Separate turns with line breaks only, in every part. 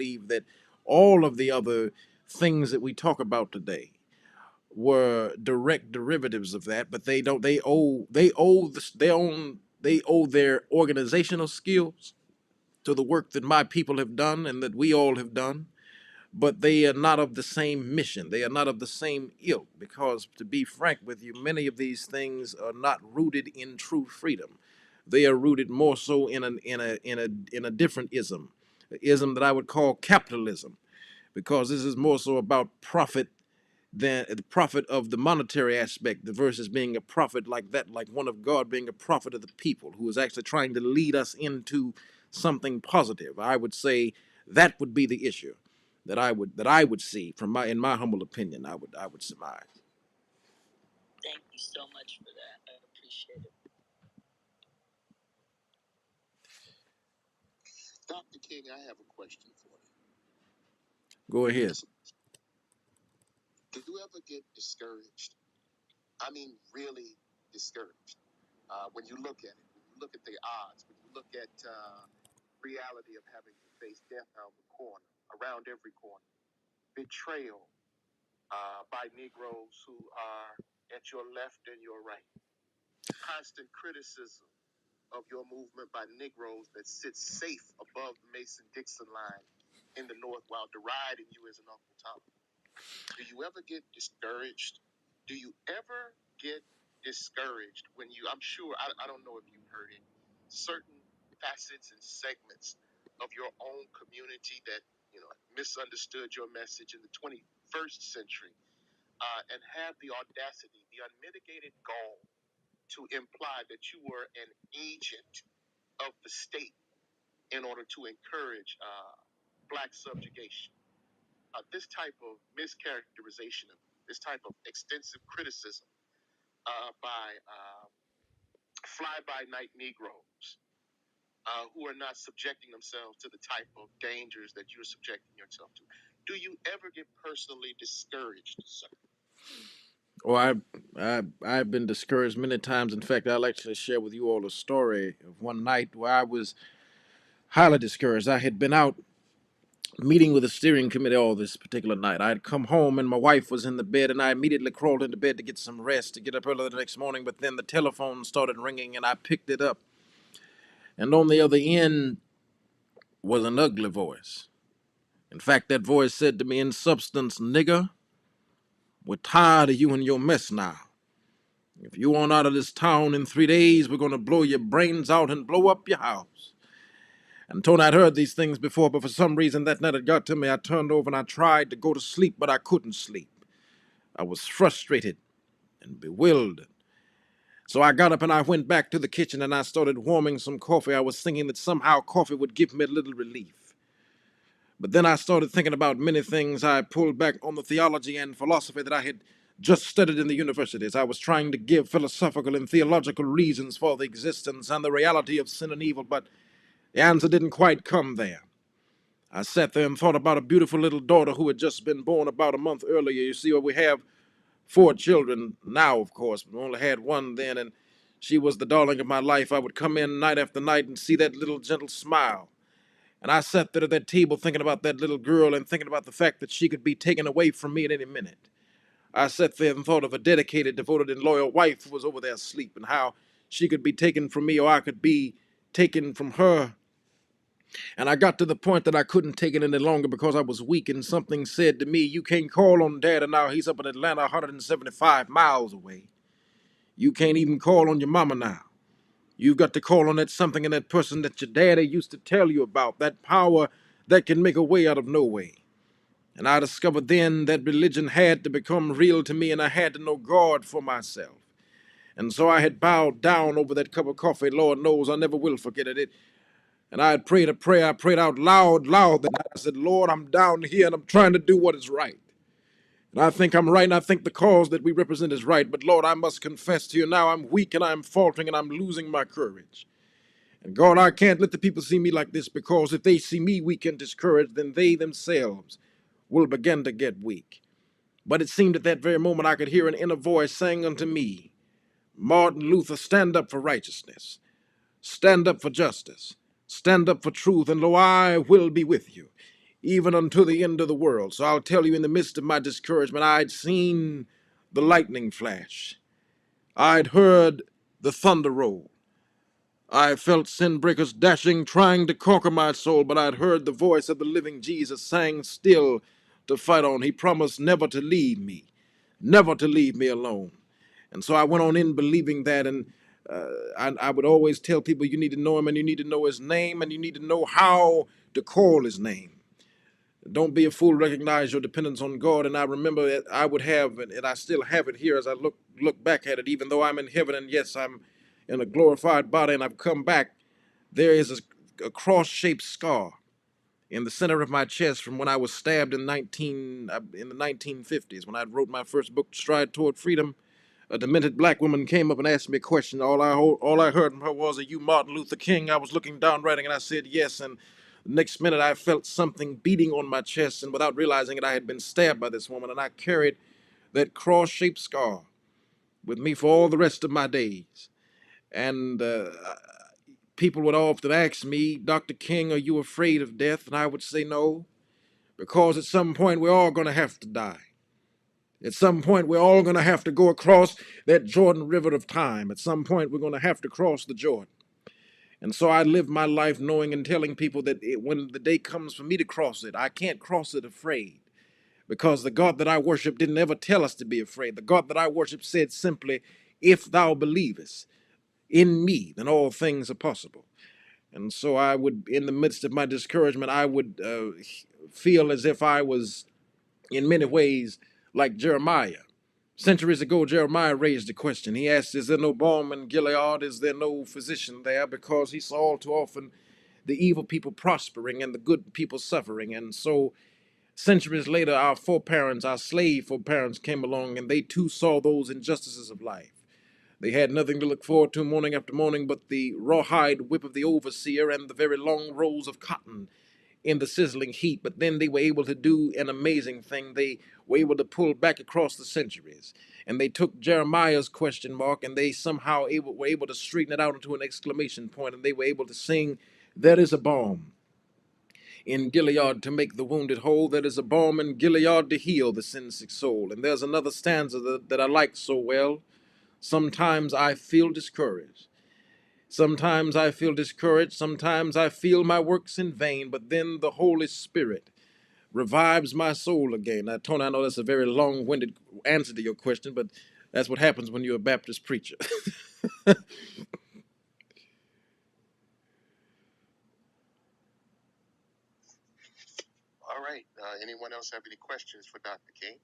believe that all of the other things that we talk about today were direct derivatives of that, but they don't. They owe their organizational skills to the work that my people have done and that we all have done, but they are not of the same mission. They are not of the same ilk, because, to be frank with you, many of these things are not rooted in true freedom. They are rooted more so in a different ism that I would call capitalism, because this is more so about profit than the prophet of the monetary aspect, the versus being a prophet like that, like one of God, being a prophet of the people who is actually trying to lead us into something positive. I would say that would be the issue that I would see from my in my humble opinion. I would surmise.
Thank you so much for that. I appreciate it.
Dr. King, I have a question for you.
Go ahead.
Do you ever get discouraged? I mean, really discouraged. When you look at it, when you look at the odds, when you look at reality of having to face death around every corner, betrayal by Negroes who are at your left and your right, constant criticism of your movement by Negroes that sits safe above the Mason-Dixon line in the North while deriding you as an Uncle Tom. Do you ever get discouraged? Do you ever get discouraged when I'm sure, I don't know if you've heard it, certain facets and segments of your own community that, misunderstood your message in the 21st century and have the audacity, the unmitigated gall to imply that you were an agent of the state in order to encourage black subjugation. This type of mischaracterization, of this type of extensive criticism by fly-by-night Negroes who are not subjecting themselves to the type of dangers that you're subjecting yourself to. Do you ever get personally discouraged, sir?
Oh, I've been discouraged many times. In fact, I'll actually share with you all a story of one night where I was highly discouraged. I had been out meeting with the steering committee all this particular night. I had come home and my wife was in the bed, and I immediately crawled into bed to get some rest, to get up early the next morning. But then the telephone started ringing and I picked it up. And on the other end was an ugly voice. In fact, that voice said to me in substance, "Nigger, we're tired of you and your mess now. If you aren't out of this town in 3 days, we're going to blow your brains out and blow up your house." And Tony, I'd heard these things before, but for some reason that night it got to me. I turned over and I tried to go to sleep, but I couldn't sleep. I was frustrated and bewildered. So I got up and I went back to the kitchen and I started warming some coffee. I was thinking that somehow coffee would give me a little relief. But then I started thinking about many things. I pulled back on the theology and philosophy that I had just studied in the universities. I was trying to give philosophical and theological reasons for the existence and the reality of sin and evil, but the answer didn't quite come there. I sat there and thought about a beautiful little daughter who had just been born about a month earlier. You see, we have 4 children now, of course, but we only had one then, and she was the darling of my life. I would come in night after night and see that little gentle smile. And I sat there at that table thinking about that little girl and thinking about the fact that she could be taken away from me at any minute. I sat there and thought of a dedicated, devoted, and loyal wife who was over there asleep, and how she could be taken from me or I could be taken from her. And I got to the point that I couldn't take it any longer because I was weak, and something said to me, "You can't call on Dad, and now he's up in Atlanta 175 miles away. You can't even call on your mama now. You've got to call on that something and that person that your daddy used to tell you about, that power that can make a way out of no way." And I discovered then that religion had to become real to me, and I had to know God for myself. And so I had bowed down over that cup of coffee. Lord knows I never will forget it. And I had prayed a prayer. I prayed out loud that night. I said, "Lord, I'm down here and I'm trying to do what is right. And I think I'm right, and I think the cause that we represent is right. But Lord, I must confess to you now, I'm weak and I'm faltering and I'm losing my courage. And God, I can't let the people see me like this, because if they see me weak and discouraged, then they themselves will begin to get weak." But it seemed at that very moment I could hear an inner voice saying unto me, "Martin Luther, stand up for righteousness. Stand up for justice. Stand up for truth, and lo, I will be with you. even unto the end of the world. So I'll tell you, in the midst of my discouragement, I'd seen the lightning flash. I'd heard the thunder roll. I felt sin breakers dashing, trying to conquer my soul, but I'd heard the voice of the living Jesus sang still to fight on. He promised never to leave me, never to leave me alone. And so I went on in believing that, and I would always tell people, you need to know him, and you need to know his name, and you need to know how to call his name. Don't be a fool. Recognize your dependence on God. And I remember that I would have, and I still have it here as I look back at it, even though I'm in heaven, and yes, I'm in a glorified body, and I've come back. There is a cross-shaped scar in the center of my chest from when I was stabbed in the 1950s, when I wrote my first book, Stride Toward Freedom. A demented black woman came up and asked me a question. All I heard from her was, "Are you Martin Luther King?" I was looking down writing, and I said yes. And the next minute, I felt something beating on my chest, and without realizing it, I had been stabbed by this woman, and I carried that cross-shaped scar with me for all the rest of my days. And people would often ask me, "Dr. King, are you afraid of death?" And I would say no, because at some point we're all going to have to die. At some point, we're all going to have to go across that Jordan River of time. At some point, we're going to have to cross the Jordan. And so I live my life knowing and telling people that when the day comes for me to cross it, I can't cross it afraid. Because the God that I worship didn't ever tell us to be afraid. The God that I worship said simply, "If thou believest in me, then all things are possible." And so I would, in the midst of my discouragement, I would feel as if I was, in many ways, like Jeremiah. Centuries ago, Jeremiah raised a question. He asked, "Is there no balm in Gilead? Is there no physician there?" Because he saw all too often the evil people prospering and the good people suffering. And so, centuries later, our foreparents, our slave foreparents, came along, and they too saw those injustices of life. They had nothing to look forward to morning after morning but the rawhide whip of the overseer and the very long rolls of cotton in the sizzling heat. But then they were able to do an amazing thing. They were able to pull back across the centuries. And they took Jeremiah's question mark, and they somehow were able to straighten it out into an exclamation point, and they were able to sing, "There is a balm in Gilead to make the wounded whole. There is a balm in Gilead to heal the sin-sick soul." And there's another stanza that I like so well. "Sometimes I feel discouraged. Sometimes I feel discouraged. Sometimes I feel my works in vain. But then the Holy Spirit revives my soul again." Now, Tony, I know that's a very long-winded answer to your question, but that's what happens when you're a Baptist preacher.
All right. Anyone else have any questions for Dr. King?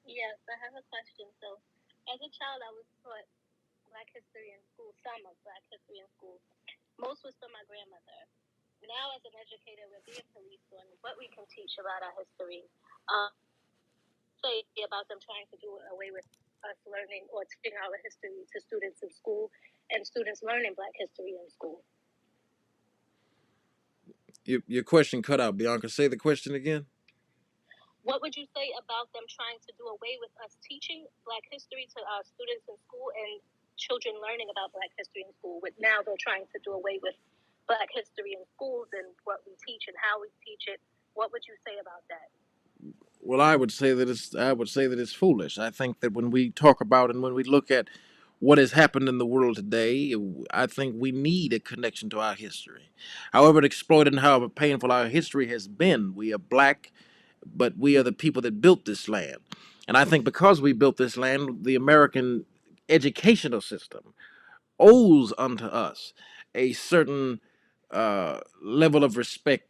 Yes, I have a question. So, as a child, I was taught Black history in school, some of Black history in school. Most was from my grandmother. Now, as an educator, we're being policed on what we can teach about our history. Say about them trying to do away with us learning or teaching our history to students in school and students learning Black history in school.
Your question cut out, Bianca. Say the question again.
What would you say about them trying to do away with us teaching Black history to our students in school and children learning about Black history in school? With now they're trying to do away with Black history in schools and what we teach and how we teach it. What would you say about that?
Well, I would say that it's foolish. I think that when we talk about and when we look at what has happened in the world today, I think we need a connection to our history. However exploited and however painful our history has been, we are black, but we are the people that built this land. And I think because we built this land, the American educational system owes unto us a certain level of respect.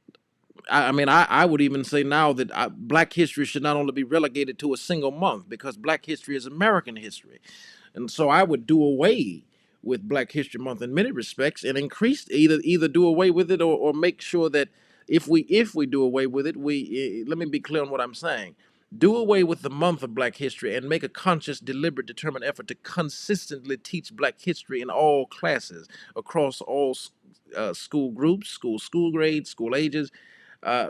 I mean, I would even say now that Black history should not only be relegated to a single month, because Black history is American history. And so I would do away with Black History Month in many respects and increase, either do away with it, or make sure that if we do away with it, let me be clear on what I'm saying. Do away with the month of Black history and make a conscious, deliberate, determined effort to consistently teach Black history in all classes across all school groups, school grades, school ages,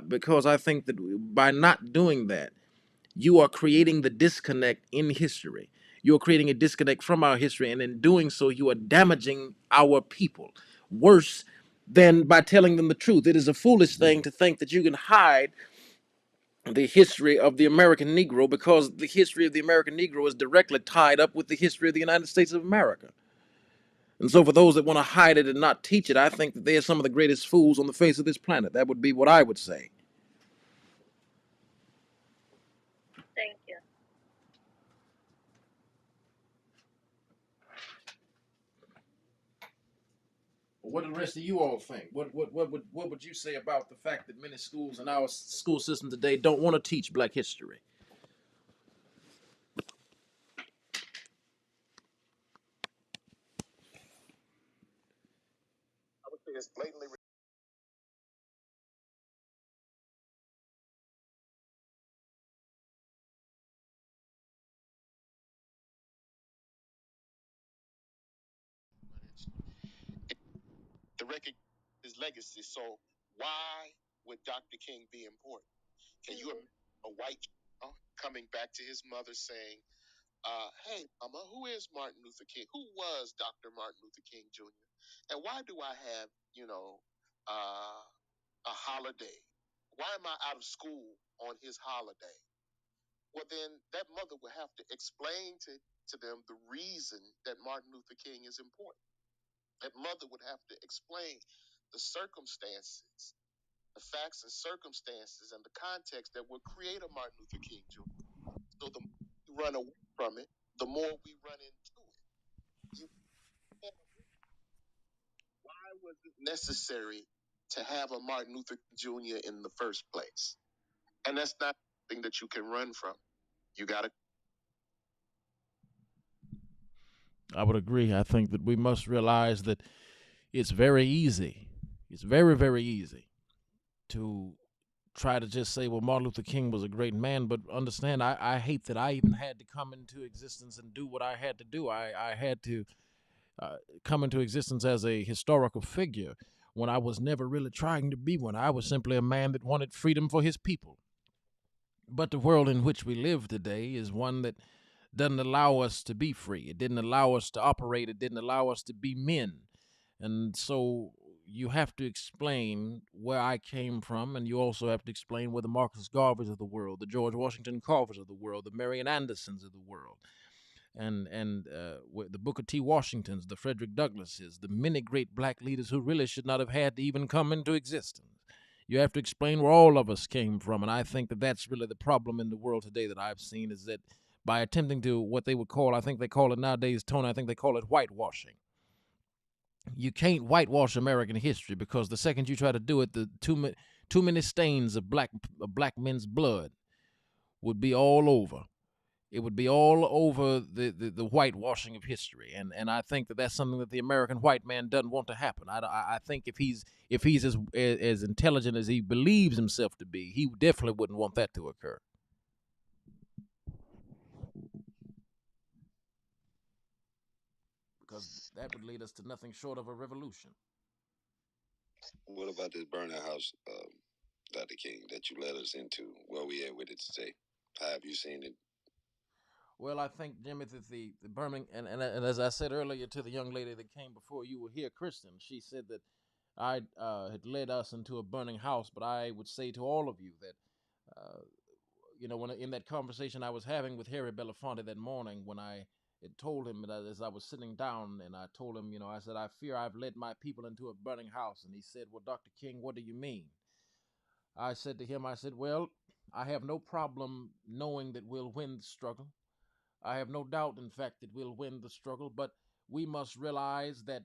because I think that by not doing that, you are creating the disconnect in history. You are creating a disconnect from our history, and in doing so, you are damaging our people worse than by telling them the truth. It is a foolish thing to think that you can hide the history of the American Negro, because the history of the American Negro is directly tied up with the history of the United States of America. And so, for those that want to hide it and not teach it, I think that they are some of the greatest fools on the face of this planet. That would be what I would say.
Thank you.
What do the rest of you all think? What would you say about the fact that many schools in our school system today don't want to teach Black history?
I would say it's blatantly the record his legacy. So why would Dr. King be important? Can you imagine a white child coming back to his mother saying, hey, mama, who is Martin Luther King? Who was Dr. Martin Luther King Jr.? And why do I have, a holiday? Why am I out of school on his holiday? Well, then that mother would have to explain to them the reason that Martin Luther King is important. That mother would have to explain the circumstances, the facts and circumstances, and the context that would create a Martin Luther King Jr. So the more we run away from it, the more we run into it. You can't, why was it necessary to have a Martin Luther King Jr. in the first place? And that's not something that you can run from. You got to.
I would agree. I think that we must realize that it's very easy. It's very, very easy to try to just say, well, Martin Luther King was a great man, but understand, I hate that I even had to come into existence and do what I had to do. I had to come into existence as a historical figure when I was never really trying to be one. I was simply a man that wanted freedom for his people. But the world in which we live today is one that doesn't allow us to be free. It didn't allow us to operate. It didn't allow us to be men. And so you have to explain where I came from, and you also have to explain where the Marcus Garveys of the world, the George Washington Carvers of the world, the Marian Andersons of the world, and the Booker T. Washingtons, the Frederick Douglasses, the many great black leaders who really should not have had to even come into existence. You have to explain where all of us came from, and I think that that's really the problem in the world today that I've seen is that by attempting to what they would call, I think they call it nowadays, Tony, I think they call it whitewashing. You can't whitewash American history because the second you try to do it, the too many stains of black men's blood would be all over. It would be all over the whitewashing of history, and I think that that's something that the American white man doesn't want to happen. I think if he's as intelligent as he believes himself to be, he definitely wouldn't want that to occur. Because that would lead us to nothing short of a revolution.
What about this burning house, Dr. King, that you led us into? Where we at with it today? How have you seen it?
Well, I think, Jimmy, that the Birmingham, and as I said earlier to the young lady that came before you were here, Kristen, she said that I had led us into a burning house, but I would say to all of you that, uh, when in that conversation I was having with Harry Belafonte that morning, when I had told him that as I was sitting down, and I told him, I said, I fear I've led my people into a burning house. And he said, well, Dr. King, what do you mean? I said to him, I said, well, I have no problem knowing that we'll win the struggle. I have no doubt, in fact, that we'll win the struggle, but we must realize that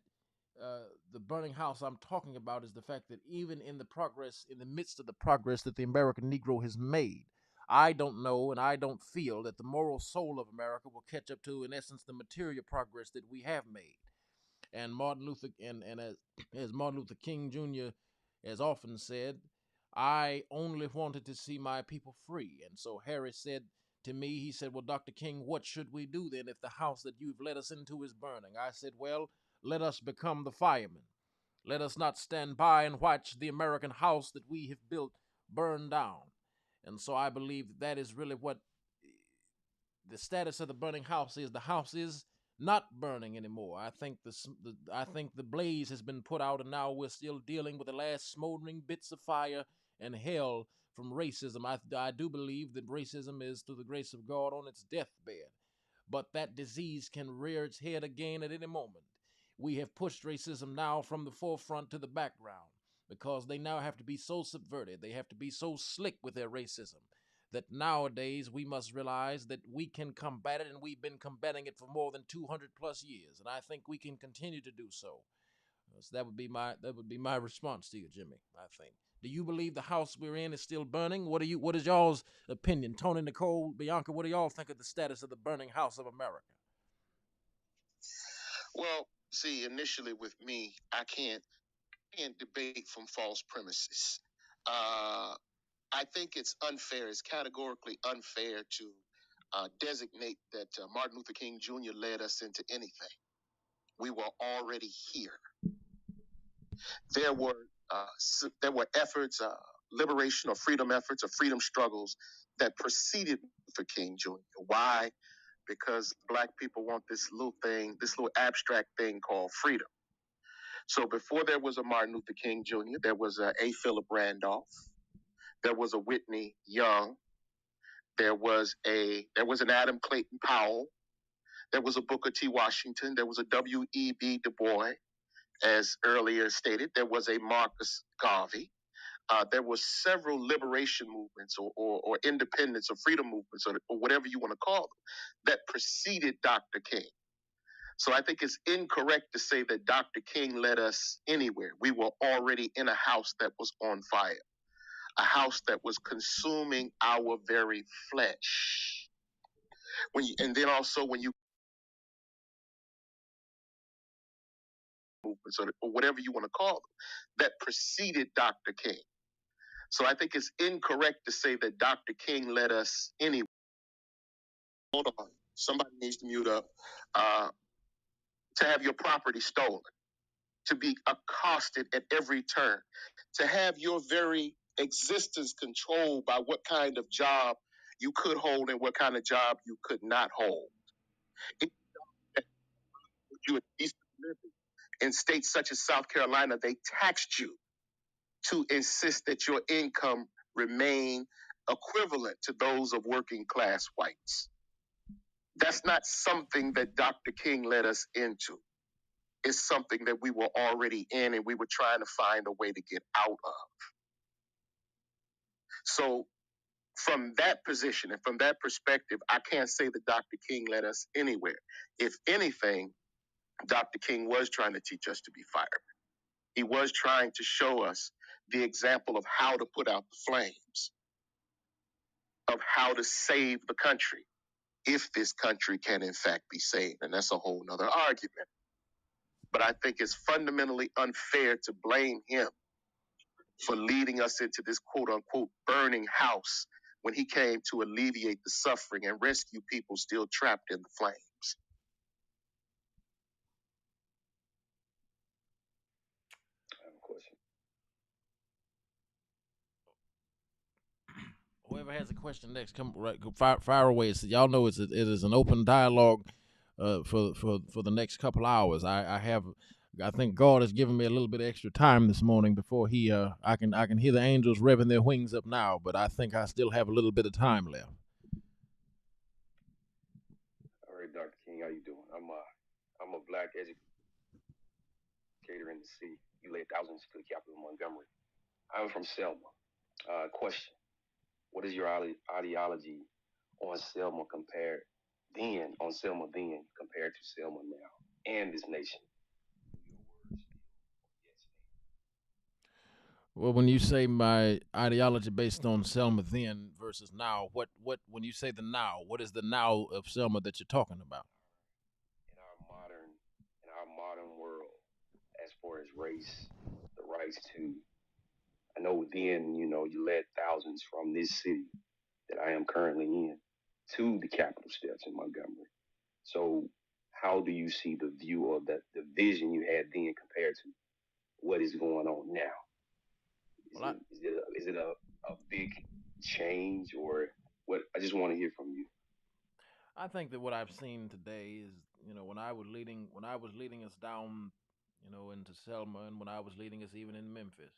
the burning house I'm talking about is the fact that even in the progress, in the midst of the progress that the American Negro has made, I don't know and I don't feel that the moral soul of America will catch up to, in essence, the material progress that we have made. And Martin Luther and as Martin Luther King Jr. has often said, I only wanted to see my people free. And so Harry said to me, he said, well, Dr. King, what should we do then if the house that you've led us into is burning? I said, well, let us become the firemen. Let us not stand by and watch the American house that we have built burn down. And so I believe that is really what the status of the burning house is. The house is not burning anymore. I think the blaze has been put out, and now we're still dealing with the last smoldering bits of fire and hell from racism. I do believe that racism is, through the grace of God, on its deathbed. But that disease can rear its head again at any moment. We have pushed racism now from the forefront to the background because they now have to be so subverted. They have to be so slick with their racism that nowadays we must realize that we can combat it, and we've been combating it for more than 200 plus years. And I think we can continue to do so. So that would be my response to you, Jimmy. I think. Do you believe the house we're in is still burning? What is y'all's opinion? Tony, Nicole, Bianca, what do y'all think of the status of the burning house of America?
Well, see, initially with me, I can't debate from false premises. Uh, I think it's unfair. It's categorically unfair to designate that Martin Luther King Jr. led us into anything. We were already here. There were efforts, liberation or freedom efforts or freedom struggles that preceded Luther King Jr. Why? Because Black people want this little thing, this little abstract thing called freedom. So before there was a Martin Luther King Jr., there was a Philip Randolph, there was a Whitney Young, there was an Adam Clayton Powell, there was a Booker T. Washington, there was a W.E.B. Du Bois, as earlier stated, there was a Marcus Garvey. There were several liberation movements or independence or freedom movements or whatever you want to call them that preceded Dr. King. So I think it's incorrect to say that Dr. King led us anywhere. We were already in a house that was on fire, a house that was consuming our very flesh. And then also when you movements or whatever you want to call them that preceded Dr. King. So I think it's incorrect to say that Dr. King led us anywhere. Hold on. Somebody needs to mute up. Uh, to have your property stolen, to be accosted at every turn, to have your very existence controlled by what kind of job you could hold and what kind of job you could not hold. If you in states such as South Carolina, they taxed you to insist that your income remain equivalent to those of working class whites. That's not something that Dr. King led us into. It's something that we were already in and we were trying to find a way to get out of. So, from that position and from that perspective, I can't say that Dr. King led us anywhere. If anything, Dr. King was trying to teach us to be firemen. He was trying to show us the example of how to put out the flames, of how to save the country, if this country can in fact be saved. And that's a whole nother argument. But I think it's fundamentally unfair to blame him for leading us into this quote unquote burning house when he came to alleviate the suffering and rescue people still trapped in the flames. I have a question.
Whoever has a question next, come right, fire away. So y'all know it is an open dialogue for the next couple hours. I think God has given me a little bit of extra time this morning before I can hear the angels revving their wings up now, but I think I still have a little bit of time left.
All right, Dr. King, how you doing? I'm a Black educator in the city. You led thousands to the capital of Montgomery. I'm from Selma. Question: what is your ideology on Selma compared to Selma now and this nation?
Well, when you say my ideology based on Selma then versus now, what when you say the now, what is the now of Selma that you're talking about?
In our modern world, as far as race, the rights to, I know then, you led thousands from this city that I am currently in to the Capitol steps in Montgomery. So how do you see the view of the vision you had then compared to what is going on now? Is it a big change or what? I just want to hear from you.
I think that what I've seen today is, when I was leading us down, into Selma, and when I was leading us even in Memphis,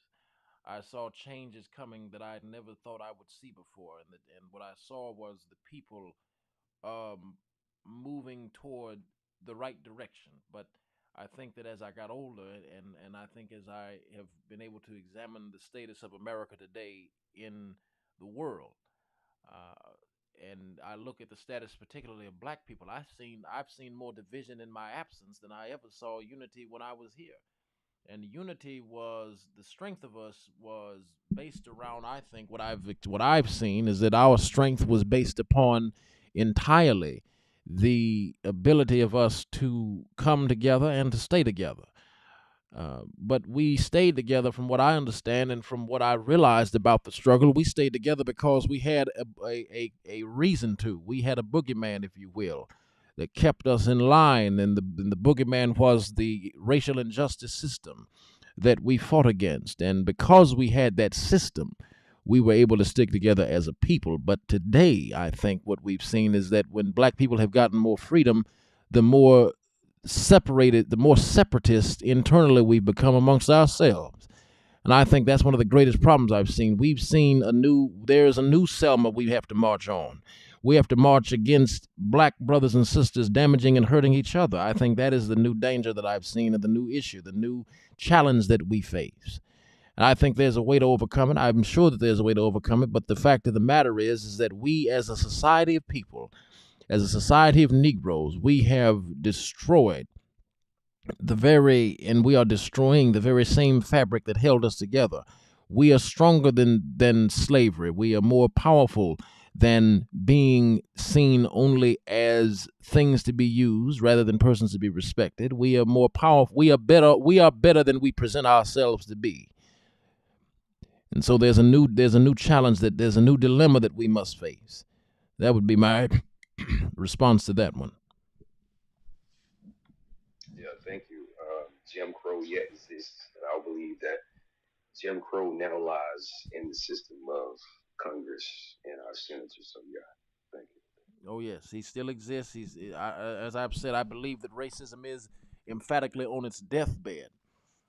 I saw changes coming that I had never thought I would see before, and what I saw was the people um, moving toward the right direction. But I think that as I got older, and I think as I have been able to examine the status of America today in the world, uh, and I look at the status particularly of black people, I've seen more division in my absence than I ever saw unity when I was here. And unity was the strength of us was based around, I think, what I've seen is that our strength was based upon entirely the ability of us to come together and to stay together. But we stayed together, from what I understand and from what I realized about the struggle. We stayed together because we had a reason to. We had a boogeyman, if you will, that kept us in line. And the boogeyman was the racial injustice system that we fought against. And because we had that system, we were able to stick together as a people. But today, I think what we've seen is that when black people have gotten more freedom, the more separated, the more separatist internally we've become amongst ourselves. And I think that's one of the greatest problems I've seen. There's a new Selma we have to march on. We have to march against black brothers and sisters damaging and hurting each other. I think that is the new danger that I've seen, and the new issue, the new challenge that we face. And I think there's a way to overcome it. I'm sure that there's a way to overcome it. But the fact of the matter is that we, as a society of people, as a society of Negroes, we have destroyed and we are destroying the very same fabric that held us together. We are stronger than slavery. We are more powerful than being seen only as things to be used rather than persons to be respected. We are more powerful. We are better than we present ourselves to be. And so there's a new challenge, that there's a new dilemma that we must face. That would be my response to that one.
Yeah, thank you. Jim Crow yet exists, and I believe that Jim Crow never lies in the system of Congress and our senators. So yeah, thank you.
Oh yes, he still exists. As I've said, I believe that racism is emphatically on its deathbed,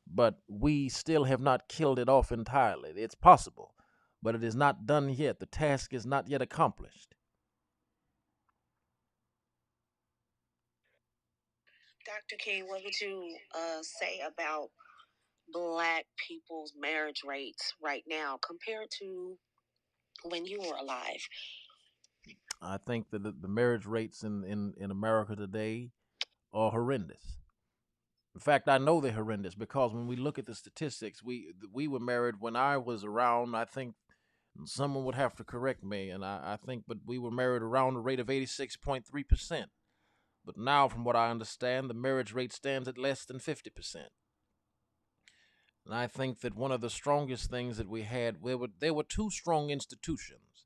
but we still have not killed it off entirely. It's possible, but it is not done yet. The task is not yet accomplished.
Dr. King, what would you say about Black people's marriage rates right now compared to when you were alive?
I think that the marriage rates in America today are horrendous. In fact, I know they're horrendous because when we look at the statistics, we were married when I was around. I think someone would have to correct me, and I think, but we were married around the rate of 86.3%. But now, from what I understand, the marriage rate stands at less than 50%. And I think that one of the strongest things that we had, there were two strong institutions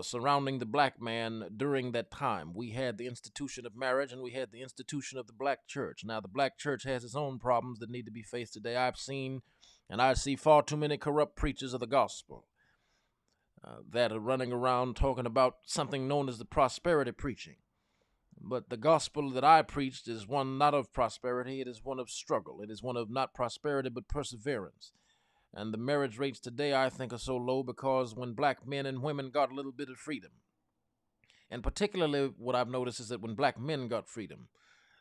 surrounding the black man during that time. We had the institution of marriage, and we had the institution of the black church. Now, the black church has its own problems that need to be faced today. I've seen, and I see far too many corrupt preachers of the gospel that are running around talking about something known as the prosperity preaching. But the gospel that I preached is one not of prosperity, it is one of struggle. It is one of not prosperity, but perseverance. And the marriage rates today, I think, are so low because when black men and women got a little bit of freedom, and particularly what I've noticed is that when black men got freedom,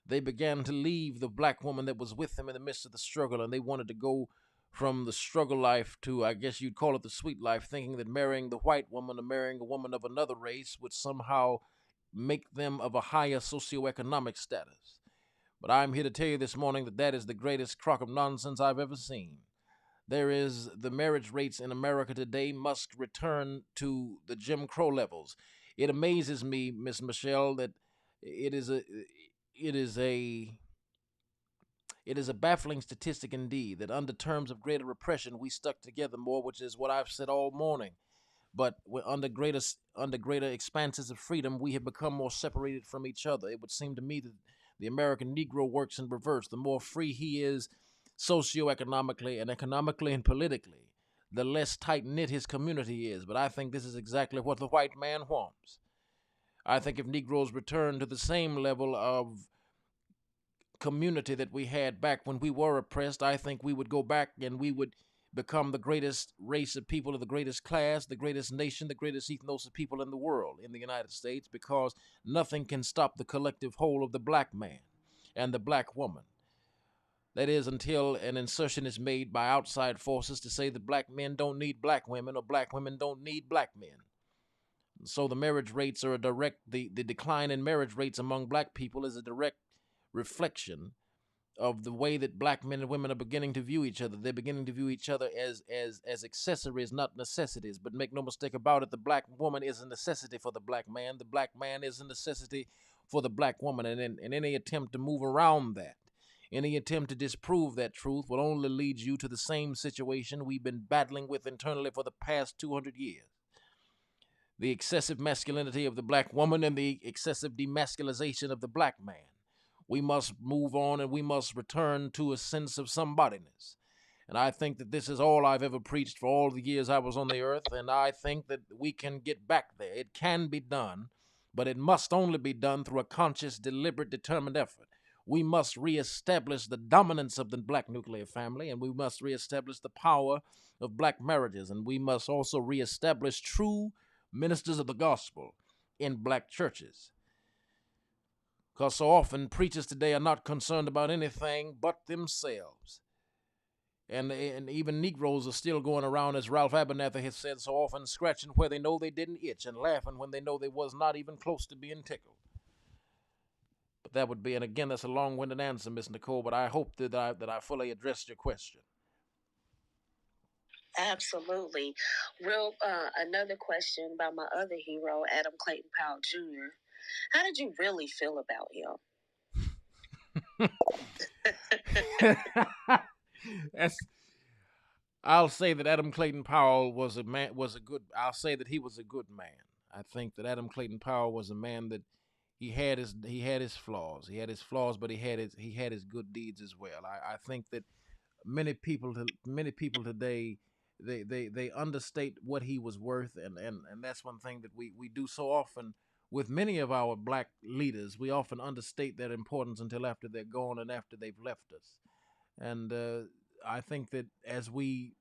they began to leave the black woman that was with them in the midst of the struggle, and they wanted to go from the struggle life to, I guess you'd call it the sweet life, thinking that marrying the white woman or marrying a woman of another race would somehow make them of a higher socioeconomic status. But I'm here to tell you this morning that that is the greatest crock of nonsense I've ever seen. The marriage rates in America today must return to the Jim Crow levels. It amazes me, Miss Michelle, that it is a it is a it is a baffling statistic indeed that under terms of greater repression we stuck together more, which is what I've said all morning. But under greater expanses of freedom, we have become more separated from each other. It would seem to me that the American Negro works in reverse. The more free he is socioeconomically and economically and politically, the less tight knit his community is. But I think this is exactly what the white man wants. I think if Negroes return to the same level of community that we had back when we were oppressed, I think we would go back and we would become the greatest race of people of the greatest class, the greatest nation, the greatest ethnos of people in the world, in the United States, because nothing can stop the collective whole of the black man and the black woman. That is, until an insertion is made by outside forces to say that black men don't need black women or black women don't need black men. So the marriage rates are a direct, the decline in marriage rates among black people is a direct reflection of the way that black men and women are beginning to view each other. They're beginning to view each other as accessories, not necessities. But make no mistake about it, the black woman is a necessity for the black man. The black man is a necessity for the black woman. And in any attempt to move around that, any attempt to disprove that truth will only lead you to the same situation we've been battling with internally for the past 200 years. The excessive masculinity of the black woman and the excessive demasculization of the black man. We must move on and we must return to a sense of somebodyness. And I think that this is all I've ever preached for all the years I was on the earth, and I think that we can get back there. It can be done, but it must only be done through a conscious, deliberate, determined effort. We must reestablish the dominance of the black nuclear family, and we must reestablish the power of black marriages, and we must also reestablish true ministers of the gospel in black churches. Because so often preachers today are not concerned about anything but themselves. And even Negroes are still going around, as Ralph Abernathy has said so often, scratching where they know they didn't itch and laughing when they know they was not even close to being tickled. But that would be, and again, that's a long-winded answer, Miss Nicole, but I hope that I fully addressed your question.
Absolutely. Another question about my other hero, Adam Clayton Powell Jr. How did you really feel about him?
That's, I'll say that Adam Clayton Powell was a man. Was a good. I'll say that he was a good man. I think that Adam Clayton Powell was a man that he had his flaws. He had his flaws, but he had his good deeds as well. I think that many people today they understate what he was worth, and that's one thing that we do so often with many of our black leaders. We often understate their importance until after they're gone and after they've left us. And I think that as we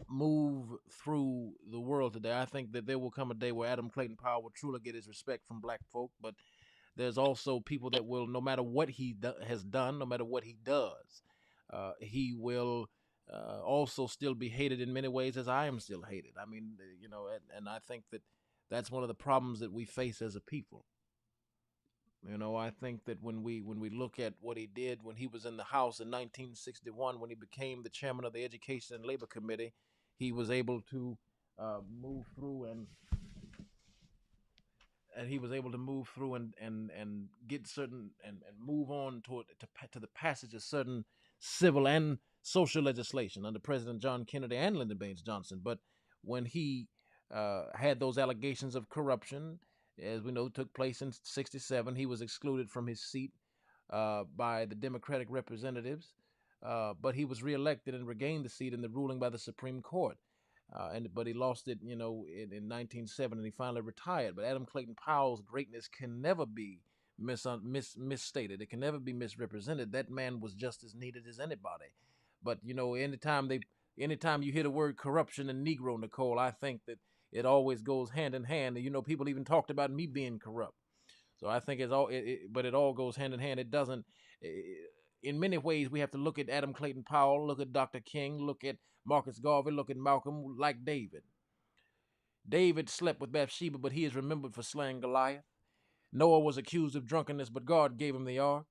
move through the world today, I think that there will come a day where Adam Clayton Powell will truly get his respect from black folk. But there's also people that will, no matter what he has done, no matter what he does, he will also still be hated in many ways, as I am still hated. I mean, and I think that that's one of the problems that we face as a people. I think that when we look at what he did when he was in the House in 1961, when he became the chairman of the Education and Labor Committee, he was able to move through and he was able to move through and get certain and move on to the passage of certain civil and social legislation under President John Kennedy and Lyndon Baines Johnson. But when he had those allegations of corruption, as we know, took place in '67, he was excluded from his seat by the Democratic representatives, but he was reelected and regained the seat in the ruling by the Supreme Court. But he lost it, in 1970, and he finally retired. But Adam Clayton Powell's greatness can never be misstated. It can never be misrepresented. That man was just as needed as anybody. But anytime you hear the word corruption and Negro, Nicole, I think that it always goes hand in hand. And people even talked about me being corrupt. So I think but it all goes hand in hand. It doesn't. In many ways, we have to look at Adam Clayton Powell, look at Dr. King, look at Marcus Garvey, look at Malcolm, like David. David slept with Bathsheba, but he is remembered for slaying Goliath. Noah was accused of drunkenness, but God gave him the ark.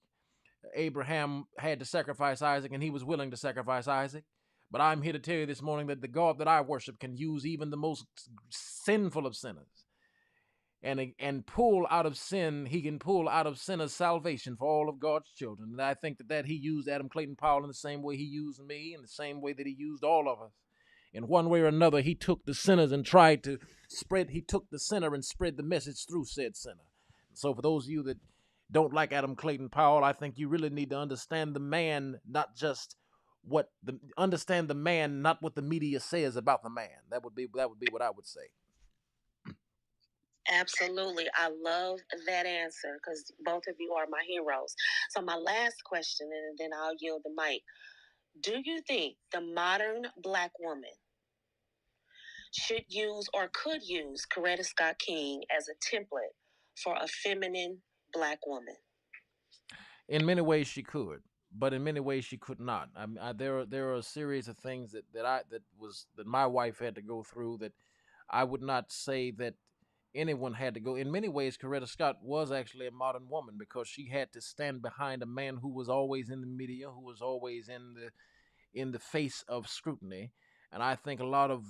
Abraham had to sacrifice Isaac, and he was willing to sacrifice Isaac. But I'm here to tell you this morning that the God that I worship can use even the most sinful of sinners and pull out of sin. He can pull out of sinners salvation for all of God's children. And I think that he used Adam Clayton Powell in the same way he used me, in the same way that he used all of us. In one way or another, he took the sinners and he took the sinner and spread the message through said sinner. So for those of you that don't like Adam Clayton Powell, I think you really need to understand the man, understand the man, not what the media says about the man. That would be what I would say. Absolutely. I love that answer because both of you are my heroes. So my last question, and then I'll yield the mic.
Do you think the modern Black woman should use or could use Coretta Scott King as a template for a feminine Black woman?
In many ways, she could, but in many ways, she could not. There are a series of things that my wife had to go through that I would not say that anyone had to go. In many ways, Coretta Scott was actually a modern woman because she had to stand behind a man who was always in the media, who was always in the face of scrutiny. And I think a lot of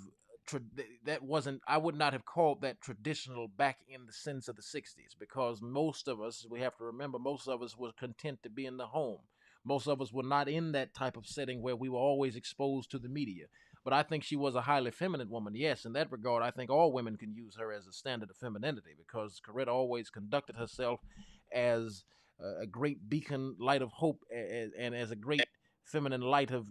that wasn't, I would not have called that traditional back in the sense of the 60s, because most of us, we have to remember, most of us were content to be in the home. Most of us were not in that type of setting where we were always exposed to the media. But I think she was a highly feminine woman. Yes, in that regard, I think all women can use her as a standard of femininity, because Coretta always conducted herself as a great beacon light of hope, and as a great feminine light of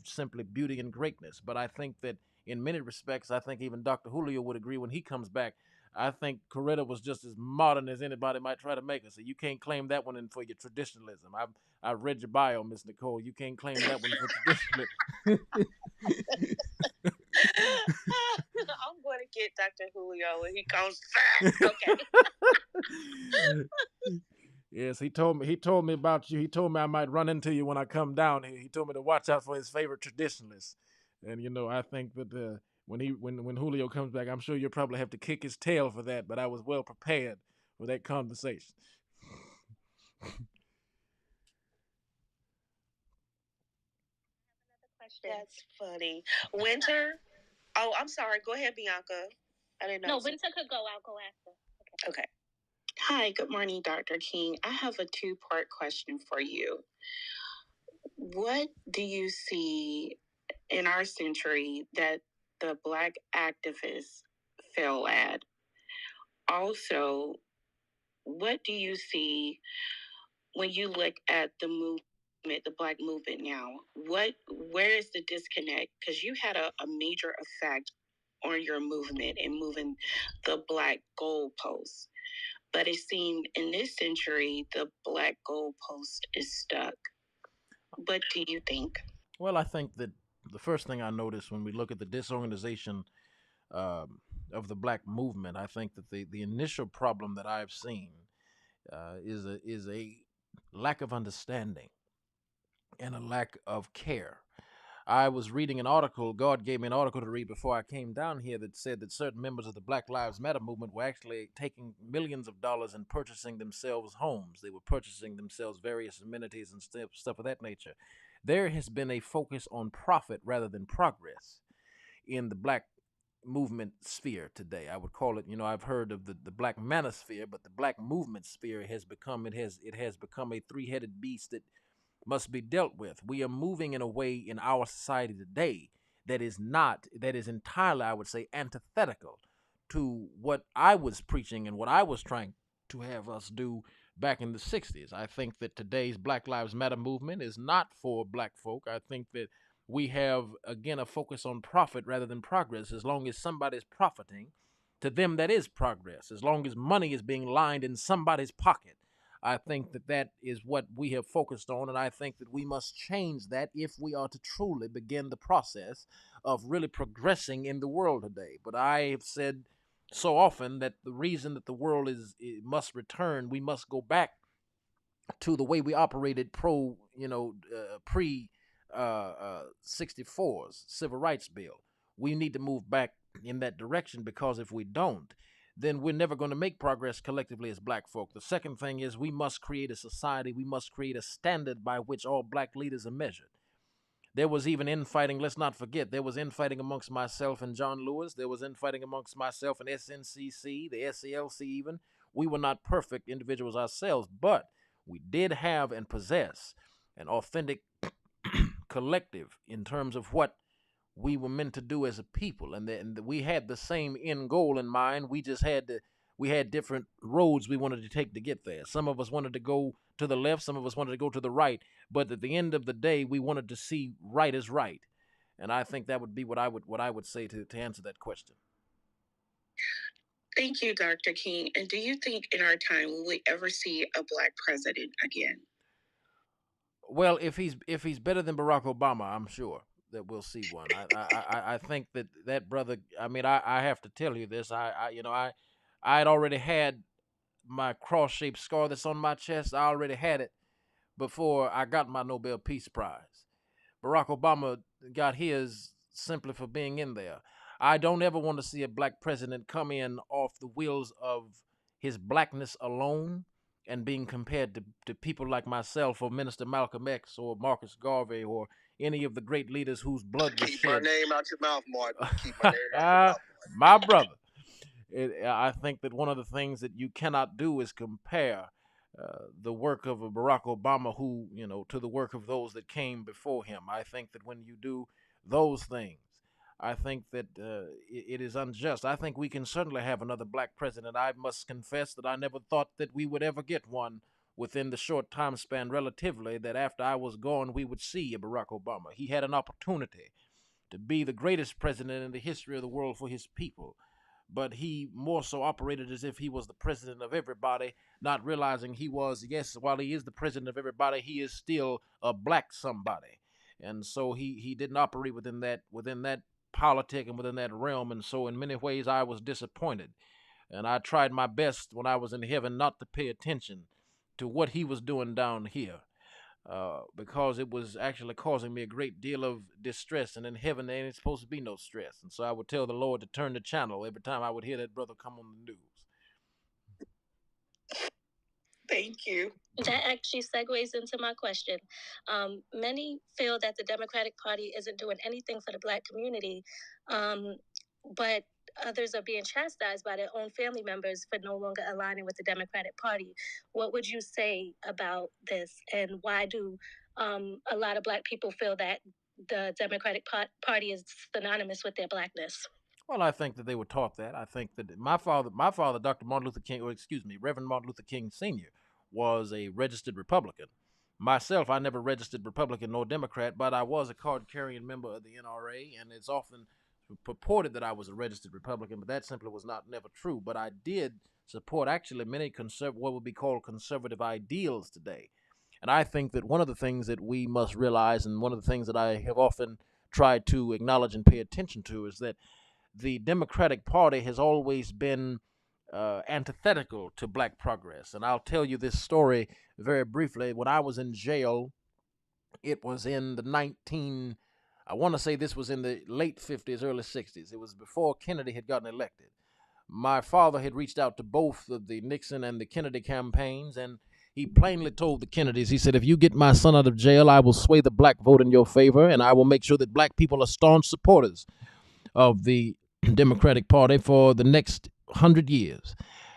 simply beauty and greatness. But I think that in many respects, I think even Dr. Julio would agree when he comes back. I think Coretta was just as modern as anybody might try to make her. So you can't claim that one in for your traditionalism. I've read your bio, Miss Nicole. You can't claim that one for traditionalism.
I'm going to get Dr. Julio when he comes back. Okay.
Yes, he told me about you. He told me I might run into you when I come down here. He told me to watch out for his favorite traditionalists. And I think that when Julio comes back, I'm sure you'll probably have to kick his tail for that, but I was well prepared for that conversation.
Question. That's funny. Winter. Oh, I'm sorry. Go ahead, Bianca. I didn't know.
No, Winter could go. I'll go after.
Okay. Hi, good morning, Dr. King. I have a two-part question for you. What do you see in our century that the Black activists fail at? Also, what do you see when you look at the movement, the Black movement now? Where is the disconnect? Because you had a major effect on your movement and moving the Black goalposts. But it seemed in this century, the Black goalpost is stuck. What do you think?
Well, I think that the first thing I notice when we look at the disorganization of the Black movement, I think that the initial problem that I've seen is a lack of understanding and a lack of care. I was reading an article, God gave me an article to read before I came down here, that said that certain members of the Black Lives Matter movement were actually taking millions of dollars and purchasing themselves homes. They were purchasing themselves various amenities and stuff of that nature. There has been a focus on profit rather than progress in the Black movement sphere today. I would call it, I've heard of the Black manosphere, but the Black movement sphere has become a three-headed beast that must be dealt with. We are moving in a way in our society today that is entirely, I would say, antithetical to what I was preaching and what I was trying to have us do back in the 60s. I think that today's Black Lives Matter movement is not for Black folk. I think that we have, again, a focus on profit rather than progress. As long as somebody's profiting, to them that is progress. As long as money is being lined in somebody's pocket, I think that that is what we have focused on, and I think that we must change that if we are to truly begin the process of really progressing in the world today. But I have said so often that the reason that the world must return, we must go back to the way we operated pre 64's civil rights bill. We need to move back in that direction, because if we don't, then we're never going to make progress collectively as Black folk. The second thing is we must create a society, we must create a standard by which all Black leaders are measured. There was even infighting, let's not forget, there was infighting amongst myself and John Lewis. There was infighting amongst myself and SNCC, the SCLC even. We were not perfect individuals ourselves, but we did have and possess an authentic collective in terms of what we were meant to do as a people, and we had the same end goal in mind. We had different roads we wanted to take to get there. Some of us wanted to go to the left, some of us wanted to go to the right, but at the end of the day, we wanted to see right as right. And I think that would be what I would say to answer that question.
Thank you, Dr. King. And do you think in our time will we ever see a Black president again?
Well, if he's better than Barack Obama, I'm sure that we'll see one. I think that that brother. I mean, I have to tell you this. I had already had my cross shaped scar that's on my chest. I already had it before I got my Nobel Peace Prize. Barack Obama got his simply for being in there. I don't ever want to see a black president come in off the wheels of his blackness alone and being compared to people like myself or Minister Malcolm X or Marcus Garvey or any of the great leaders whose blood was
Keep my
shed.
name out your mouth, Martin. Keep my name out your mouth,
My brother. I think that one of the things that you cannot do is compare the work of a Barack Obama, who to the work of those that came before him. I think that when you do those things, I think that it is unjust. I think we can certainly have another black president. I must confess that I never thought that we would ever get one within the short time span, relatively, that after I was gone, we would see a Barack Obama. He had an opportunity to be the greatest president in the history of the world for his people. But he more so operated as if he was the president of everybody, not realizing he was, yes, while he is the president of everybody, he is still a black somebody. And so he didn't operate within that politic and within that realm. And so in many ways I was disappointed. And I tried my best when I was in heaven not to pay attention to what he was doing down here, because it was actually causing me a great deal of distress. And in heaven, there ain't supposed to be no stress. And so I would tell the Lord to turn the channel every time I would hear that brother come on the news.
Thank you. That actually segues into my question. Many feel that the Democratic Party isn't doing anything for the Black community, but others are being chastised by their own family members for no longer aligning with the Democratic Party. What would you say about this, and why do a lot of Black people feel that the Democratic Party is synonymous with their Blackness?
Well, I think that they were taught that. I think that my father, Dr. Martin Luther King, or excuse me, Reverend Martin Luther King Sr., was a registered Republican. Myself, I never registered Republican nor Democrat, but I was a card-carrying member of the NRA, and it's often purported that I was a registered Republican, but that simply was not never true. But I did support actually many what would be called conservative ideals today. And I think that one of the things that we must realize, and one of the things that I have often tried to acknowledge and pay attention to, is that the Democratic Party has always been antithetical to black progress. And I'll tell you this story very briefly. When I was in jail, it was in the I want to say this was in the late 50s, early 60s. It was before Kennedy had gotten elected. My father had reached out to both of the Nixon and the Kennedy campaigns, and he plainly told the Kennedys, he said, if you get my son out of jail, I will sway the black vote in your favor, and I will make sure that black people are staunch supporters of the Democratic Party for the next 100 years.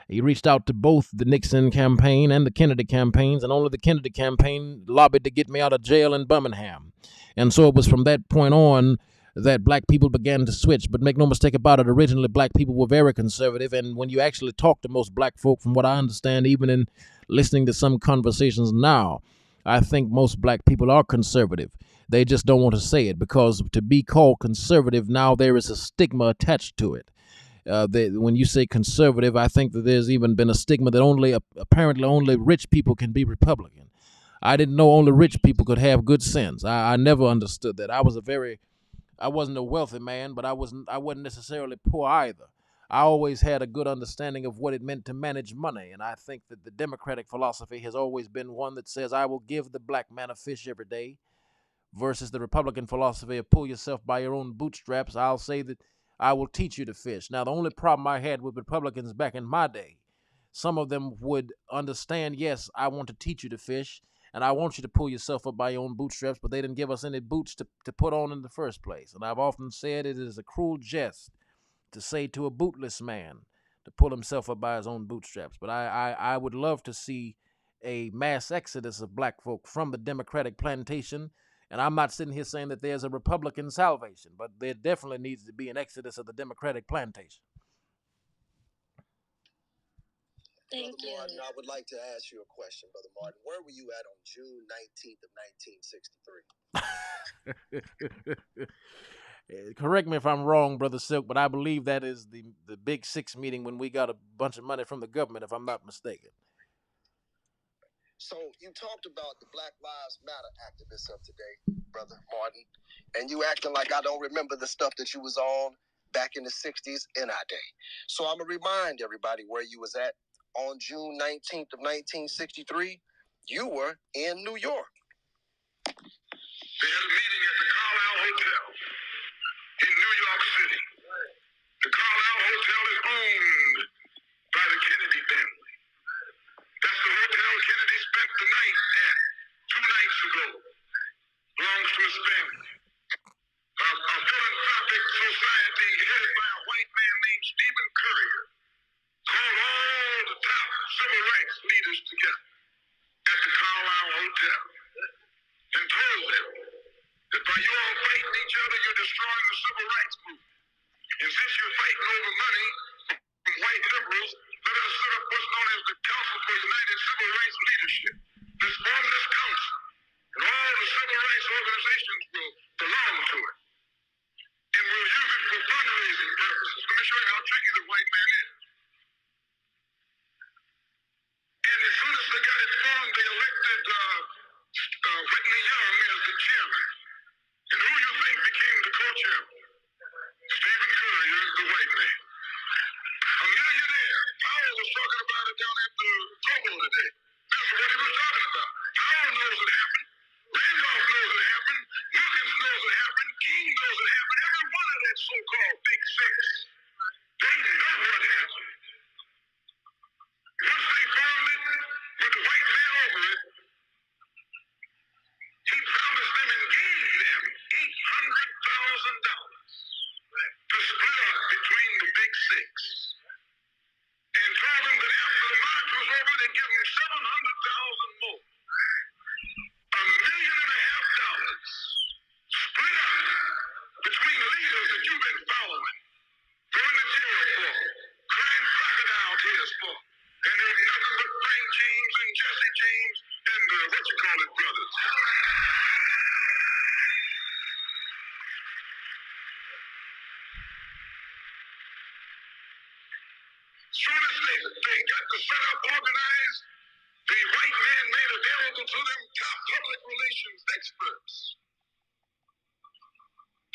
He reached out to both the Nixon campaign and the Kennedy campaigns, and only the Kennedy campaign lobbied to get me out of jail in Birmingham. And so it was from that point on that black people began to switch. But make no mistake about it, originally black people were very conservative. And when you actually talk to most black folk, from what I understand, even in listening to some conversations now, I think most black people are conservative. They just don't want to say it, because to be called conservative now, there is a stigma attached to it. When you say conservative, I think that there's even been a stigma that apparently only rich people can be Republican. I didn't know only rich people could have good sense. I never understood that. I wasn't a wealthy man, but I wasn't necessarily poor either. I always had a good understanding of what it meant to manage money, and I think that the Democratic philosophy has always been one that says, I will give the black man a fish every day, versus the Republican philosophy of pull yourself by your own bootstraps. I'll say that I will teach you to fish. Now, the only problem I had with Republicans back in my day, some of them would understand, yes, I want to teach you to fish, and I want you to pull yourself up by your own bootstraps, but they didn't give us any boots to put on in the first place. And I've often said it is a cruel jest to say to a bootless man to pull himself up by his own bootstraps. But I would love to see a mass exodus of black folk from the Democratic plantation. And I'm not sitting here saying that there's a Republican salvation, but there definitely needs to be an exodus of the Democratic plantation.
Thank Brother you. Martin, I would like to ask you a question, Brother Martin. Where were you at on June 19th of 1963?
Correct me if I'm wrong, Brother Silk, but I believe that is the Big Six meeting when we got a bunch of money from the government, if I'm not mistaken.
So you talked about the Black Lives Matter activists of today, Brother Martin, and you acting like I don't remember the stuff that you was on back in the 60s in our day. So I'm going to remind everybody where you was at on June 19th of 1963. You were in New York. They had a meeting at the Carlisle Hotel in New York City. The Carlisle Hotel is owned by the Kennedy family. That's the hotel Kennedy spent the night at 2 nights ago. Belongs to his family. A philanthropic society headed by a white man named Stephen Currier called all the top civil rights leaders together at the Carlisle Hotel and told them that by you all fighting each other, you're destroying the civil rights movement. And since you're fighting over money from white liberals, let us set up what's known as the Council for United Civil Rights Leadership. Let's form this council, and all the civil rights organizations will belong to it. And we'll use it for fundraising purposes. Let me show you how tricky the white man is. And as soon as they got it formed, they elected Whitney Young as the chairman. And who you think became the co-chairman? Stephen Currier, the white man. A millionaire. Powell was talking about it down at the Togo today. This is what he was talking about. Powell knows it happened. Randolph knows it happened. Wilkins knows it happened. King knows it happened. Every one of that so-called Big Six. They know what happened. Once they formed it, with the white man over it, he promised them and gave them $800,000 to split up between the Big Six. And told them that after the march was over, they'd give them $700,000 more. $1.5 million split up between leaders that you've been following, going to jail for, crying crocodile tears for. And there's nothing but Frank James and Jesse James and brothers. Soon as they got the setup organized, the white man made available to them top public relations experts.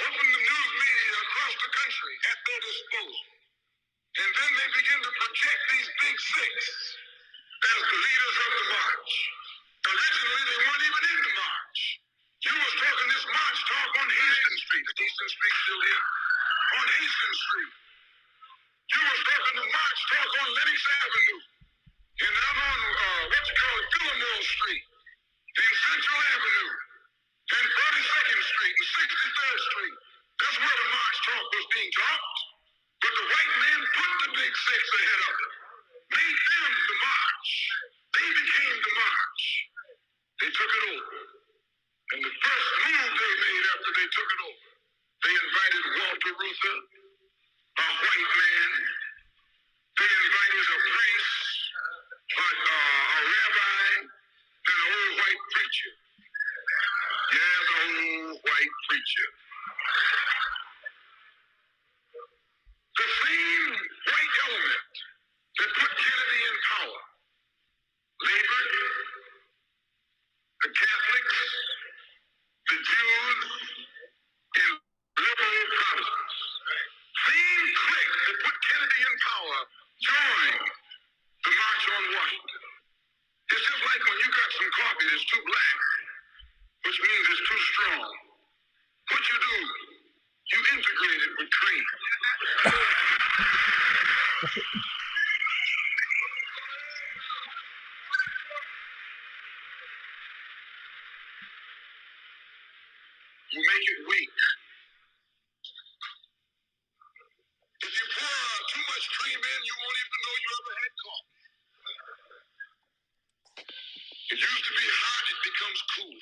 Opened the news media across the country at their disposal. And then they begin to project these Big Six as the leaders of the march. Originally, they weren't even in the march. You was talking this march talk on Hastings Street. Is Hastings Street still here? On Hastings Street. You was talking the march talk on Lenox Avenue. And I'm on, Fillmore Street. And Central Avenue. And 32nd Street and 63rd Street. That's where the march talk was being talked. But the white man put the Big Six ahead of it. Made them the march. They became the march. They took it over. And the first move they made after they took it over, they invited Walter Reuther, a white man. They invited a priest, a rabbi, and an old white preacher. Yeah, the old white preacher. The same white element that put Kennedy in power. Labor, the Catholics, the Jews, and liberal Protestants. Same clique that put Kennedy in power joined the March on Washington. It's just like when you got some coffee that's too black, which means it's too strong. What you do? You integrate it with cream. You make it weak. If you pour too much cream in, you won't even know you ever had coffee. It used to be hot, it becomes cool.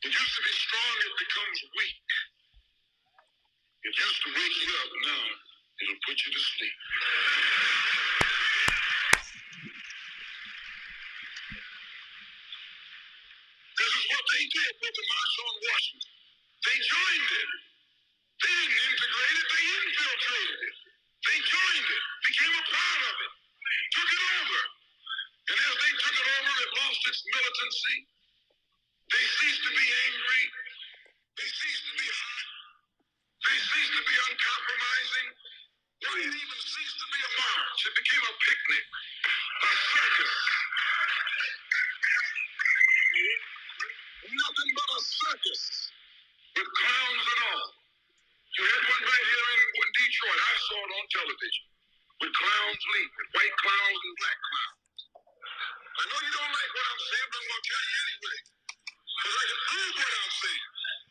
It used to be strong, it becomes weak. It used to wake you up, now it'll put you to sleep. This is what they did with the March on Washington. They joined it. They didn't integrate it, they infiltrated it. They joined it, became a part of it, took it over. And as they took it over, it lost its militancy. They cease to be angry. They cease to be hot. They cease to be uncompromising. Why, it even ceased to be a march. It became a picnic, a circus. Nothing but a circus with clowns and all. You had one right here in Detroit. I saw it on television with clowns leaping, white clowns and black clowns. I know you don't like what I'm saying, but I'm going to tell you anyway. Because I can prove what I'm saying.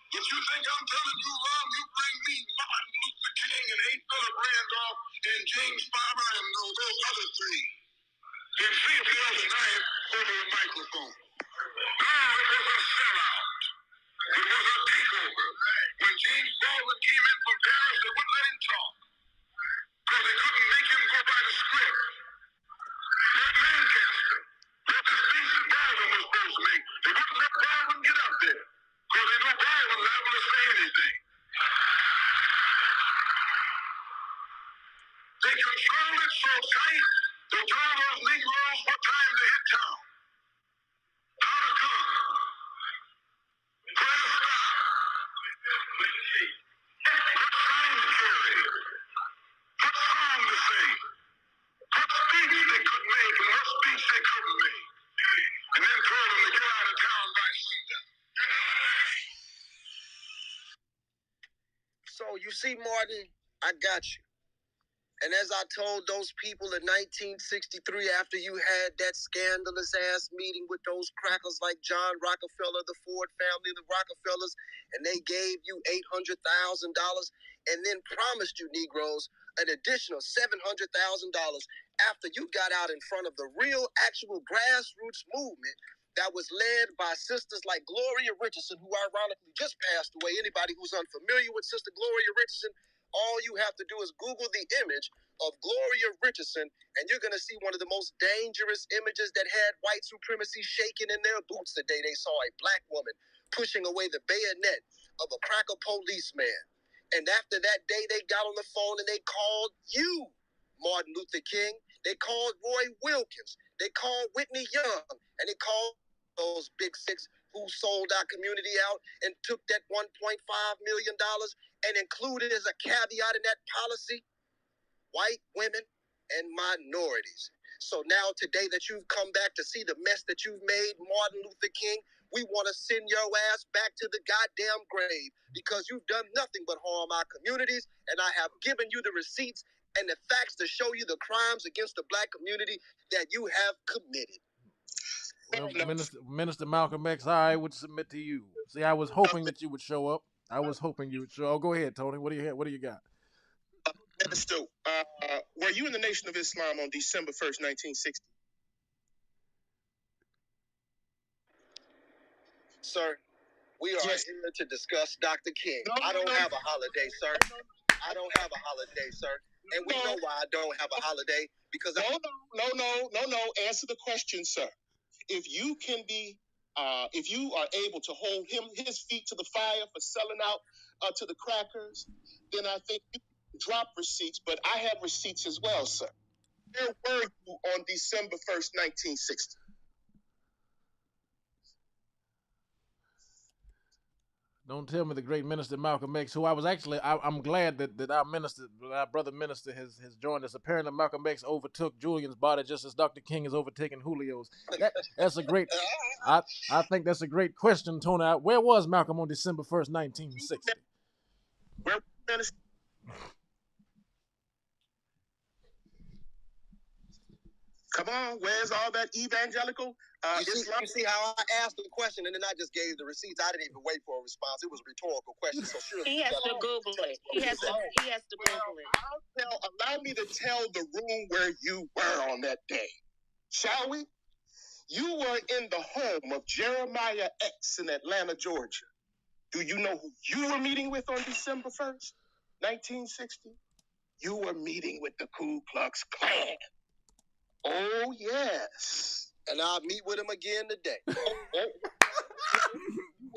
If you think I'm telling you wrong, you bring me Martin Luther King and A. Philip Randolph and James Farmer and those other three. And see if they'll deny it over the microphone. No, it was a sellout. It was a takeover. When James Baldwin came in from Paris, they wouldn't let him talk. Because they couldn't make him go by the script. Let Lancaster, what the speech that Baldwin was supposed to make, they wouldn't let Baldwin get up there. Because they knew Baldwin was liable to say anything. They controlled it so tight, they told those Negroes what time to hit town. How to come. Where to stop. What sign to carry. What song to sing. What speech they could make and what speech they couldn't make. And then told them to get out of town by sundown. So you see, Martin, I got you. And as I told those people in 1963, after you had that scandalous ass meeting with those crackers like John Rockefeller, the Ford family, the Rockefellers, and they gave you $800,000 and then promised you Negroes an additional $700,000 after you got out in front of the real, actual grassroots movement that was led by sisters like Gloria Richardson, who ironically just passed away. Anybody who's unfamiliar with Sister Gloria Richardson, all you have to do is Google the image of Gloria Richardson, and you're going to see one of the most dangerous images that had white supremacy shaking in their boots the day they saw a black woman pushing away the bayonet of a cracker policeman. And after that day, they got on the phone and they called you, Martin Luther King. They called Roy Wilkins. They called Whitney Young. And they called those big six who sold our community out and took that $1.5 million and included as a caveat in that policy, white women and minorities. So now today that you've come back to see the mess that you've made, Martin Luther King, we want to send your ass back to the goddamn grave because you've done nothing but harm our communities, and I have given you the receipts and the facts to show you the crimes against the black community that you have committed.
Well, Minister Malcolm X, I would submit to you. See, I was hoping that you would show up. I was hoping you would show. Oh, go ahead, Tony. What do you got?
Minister, were you in the Nation of Islam on December 1st, 1960? Sir, we are here to discuss Dr. King. I don't have a holiday, sir. I don't have a holiday, sir. And we know why I don't have a holiday, because No. Answer the question, sir. If you can be, if you are able to hold his feet to the fire for selling out to the crackers, then I think you can drop receipts, but I have receipts as well, sir. Where were you on December 1st, 1960?
Don't tell me the great minister Malcolm X, who I was actually, I'm glad that our brother minister has joined us. Apparently, Malcolm X overtook Julian's body just as Dr. King has overtaken Julio's. That's a great, I think that's a great question, Tony. Where was Malcolm on December 1st, 1960?
Where minister? Come on, where's all that evangelical Islam? You see how I asked the question and then I just gave the receipts. I didn't even wait for a response. It was a rhetorical question, so surely
he has to Google it. He has to Google it.
Allow me to tell the room where you were on that day, shall we? You were in the home of Jeremiah X in Atlanta, Georgia. Do you know who you were meeting with on December 1st, 1960? You were meeting with the Ku Klux Klan. Oh, yes. And I'll meet with him again today.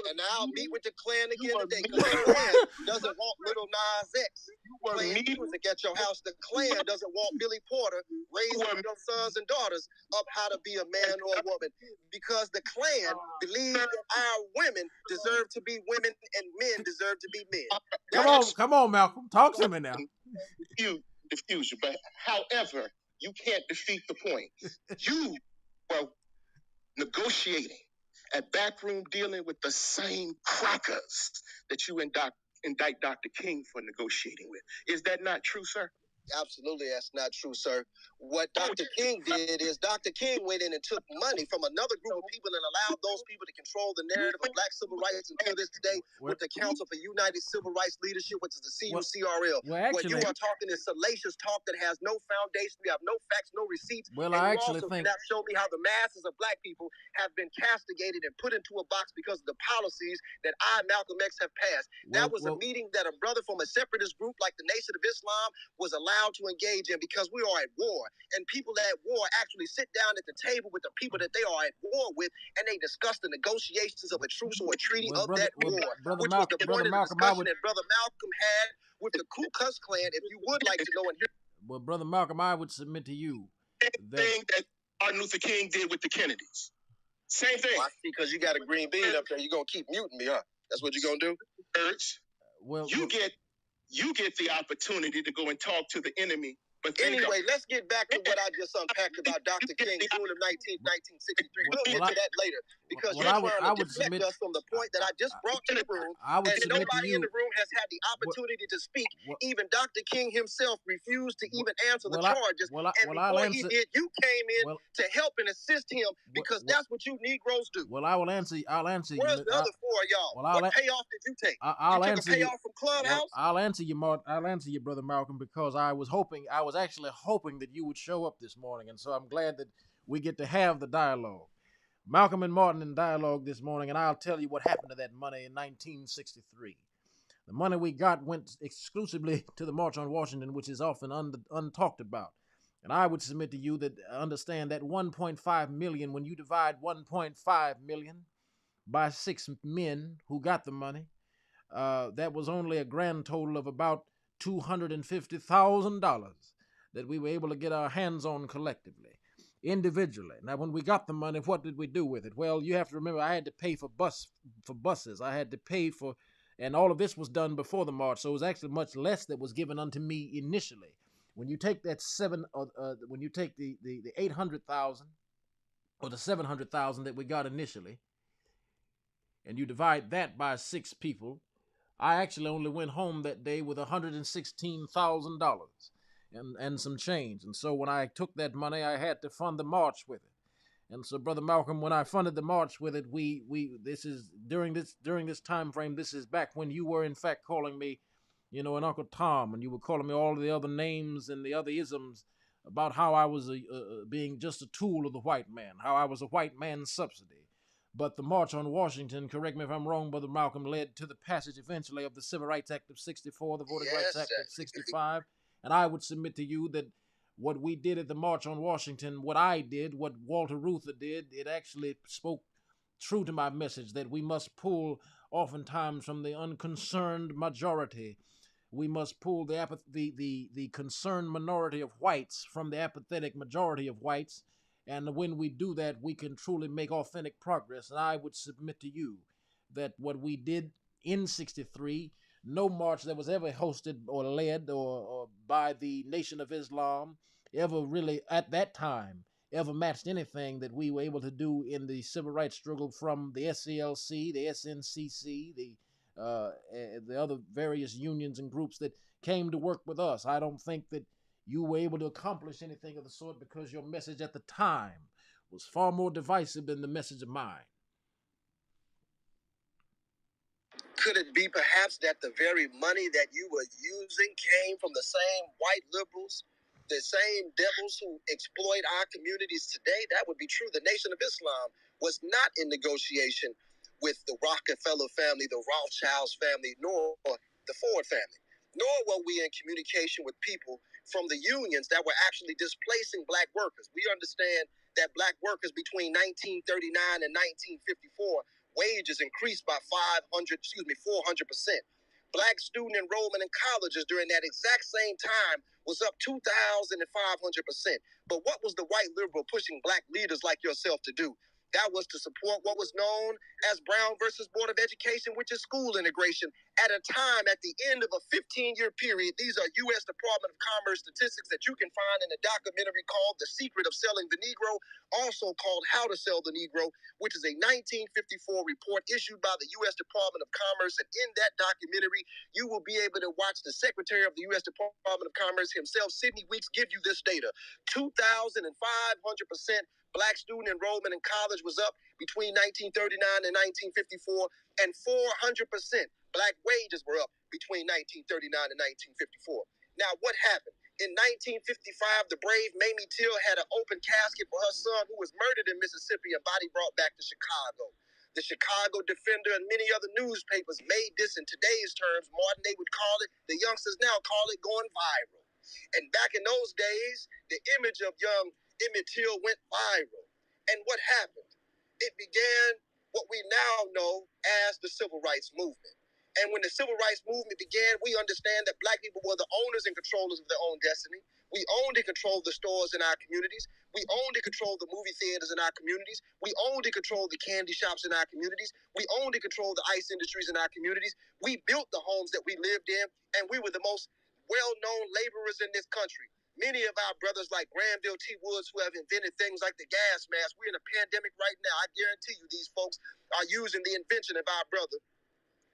And I'll meet with the Klan again today, because the Klan doesn't want little Nas X. playing music at your house. The Klan doesn't want Billy Porter raising your sons and daughters up how to be a man or a woman, because the Klan believes that our women deserve to be women and men deserve to be men.
Come on, Malcolm. Talk to me now.
Diffusion, but however, you can't defeat the point. You were negotiating at backroom dealing with the same crackers that you indict Dr. King for negotiating with. Is that not true, sir? Absolutely, that's not true, sir. What Dr. King did is Dr. King went in and took money from another group of people and allowed those people to control the narrative of black civil rights until this day with the Council for United Civil Rights Leadership, which is the CUCRL. What you are talking is salacious talk that has no foundation. We have no facts, no receipts.
Well,
and you also cannot show me how the masses of black people have been castigated and put into a box because of the policies that Malcolm X, have passed. That was a meeting that a brother from a separatist group like the Nation of Islam was allowed to engage in, because we are at war, and people at war actually sit down at the table with the people that they are at war with, and they discuss the negotiations of a truce or a treaty of that war, which was the point of the discussion that Brother Malcolm had with the Ku Klux Klan. If you would like to know and hear.
Well, Brother Malcolm, I would submit to you
thing that Martin Luther King did with the Kennedys. Same thing. Why? Because you got a green bean up there, you're gonna keep muting me, huh? That's what you're gonna do? You get the opportunity to go and talk to the enemy. But anyway, let's get back to what I just unpacked about Dr. King, June of 1963. We'll get to that later, because you're trying to deflect us from the point that I just brought to the room, and nobody in the room has had the opportunity to speak. Even Dr. King himself refused to even answer the charges, and before he did, you came in to help and assist him, because that's what you Negroes do.
Well, I'll answer you.
Where's the other four of y'all? What payoff did you take? You took a payoff from Clubhouse?
I'll answer you, Brother Malcolm, because I was actually hoping that you would show up this morning, and so I'm glad that we get to have the dialogue. Malcolm and Martin in dialogue this morning, and I'll tell you what happened to that money in 1963. The money we got went exclusively to the March on Washington, which is often untalked about. And I would submit to you that understand that 1.5 million, when you divide 1.5 million by 6 men who got the money, that was only a grand total of about $250,000 that we were able to get our hands on collectively, individually. Now, when we got the money, what did we do with it? Well, you have to remember, I had to pay for buses. I had to pay for, and all of this was done before the march, so it was actually much less that was given unto me initially. When you take that when you take the 800,000 or the 700,000 that we got initially, and you divide that by 6 people, I actually only went home that day with $116,000 and some change. And so when I took that money, I had to fund the march with it. And so, Brother Malcolm, when I funded the march with it, this is during this time frame. This is back when you were in fact calling me, an Uncle Tom, and you were calling me all the other names and the other isms about how I was being just a tool of the white man, how I was a white man's subsidy. But the March on Washington, correct me if I'm wrong, Brother Malcolm, led to the passage eventually of the Civil Rights Act of 64, the Voting Rights Act of 65. And I would submit to you that what we did at the March on Washington, what I did, what Walter Reuther did, it actually spoke true to my message that we must pull oftentimes from the unconcerned majority. We must pull the concerned minority of whites from the apathetic majority of whites. And when we do that, we can truly make authentic progress. And I would submit to you that what we did in 63, no march that was ever hosted or led or by the Nation of Islam ever really at that time ever matched anything that we were able to do in the civil rights struggle from the SCLC, the SNCC, the other various unions and groups that came to work with us. I don't think that you were able to accomplish anything of the sort because your message at the time was far more divisive than the message of mine.
Could it be perhaps that the very money that you were using came from the same white liberals, the same devils who exploit our communities today? That would be true. The Nation of Islam was not in negotiation with the Rockefeller family, the Rothschilds family, nor the Ford family. Nor were we in communication with people from the unions that were actually displacing black workers. We understand that black workers between 1939 and 1954, wages increased by 400%. Black student enrollment in colleges during that exact same time was up 2,500%. But what was the white liberal pushing black leaders like yourself to do? That was to support what was known as Brown versus Board of Education, which is school integration, at a time at the end of a 15-year period. These are U.S. Department of Commerce statistics that you can find in a documentary called The Secret of Selling the Negro, also called How to Sell the Negro, which is a 1954 report issued by the U.S. Department of Commerce. And in that documentary, you will be able to watch the Secretary of the U.S. Department of Commerce himself, Sidney Weeks, give you this data. 2,500% black student enrollment in college was up between 1939 and 1954, and 400% black wages were up between 1939 and 1954. Now, what happened? In 1955, the brave Mamie Till had an open casket for her son who was murdered in Mississippi and body brought back to Chicago. The Chicago Defender and many other newspapers made this in today's terms. Martin, they would call it, the youngsters now call it going viral. And back in those days, the image of young Emmett Till went viral. And what happened? It began what we now know as the Civil Rights Movement. And when the Civil Rights Movement began, we understand that black people were the owners and controllers of their own destiny. We owned and controlled the stores in our communities. We owned and controlled the movie theaters in our communities. We owned and controlled the candy shops in our communities. We owned and controlled the ice industries in our communities. We built the homes that we lived in, and we were the most well-known laborers in this country. Many of our brothers like Granville T. Woods, who have invented things like the gas mask. We're in a pandemic right now. I guarantee you these folks are using the invention of our brother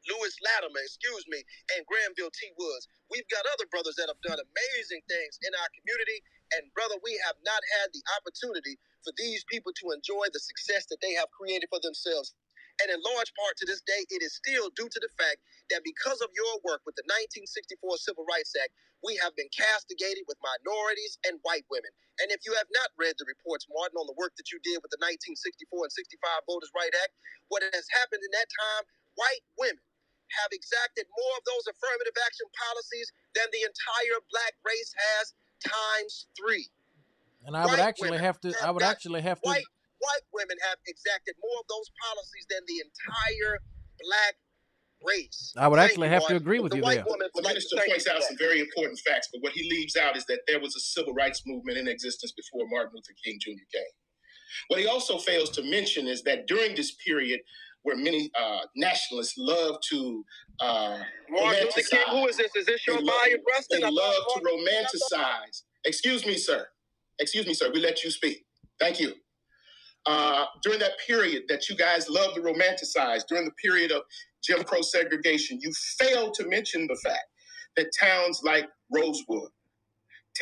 Lewis Latimer, and Granville T. Woods. We've got other brothers that have done amazing things in our community. And brother, we have not had the opportunity for these people to enjoy the success that they have created for themselves. And in large part to this day, it is still due to the fact that because of your work with the 1964 Civil Rights Act, we have been castigated with minorities and white women. And if you have not read the reports, Martin, on the work that you did with the 1964 and 65 Voters' Right Act, what has happened in that time, white women have exacted more of those affirmative action policies than the entire black race has times 3.
And I would actually have to.
White women have exacted more of those policies than the entire black race.
I would actually have to agree with you there.
The minister points out some very important facts, but what he leaves out is that there was a civil rights movement in existence before Martin Luther King Jr. came. What he also fails to mention is that during this period, where many nationalists love to romanticize. Who is this? Is this your bio, Rustin? They love to romanticize. Excuse me, sir. Excuse me, sir. We let you speak. Thank you. During that period that you guys love to romanticize, during the period of Jim Crow segregation, you failed to mention the fact that towns like Rosewood,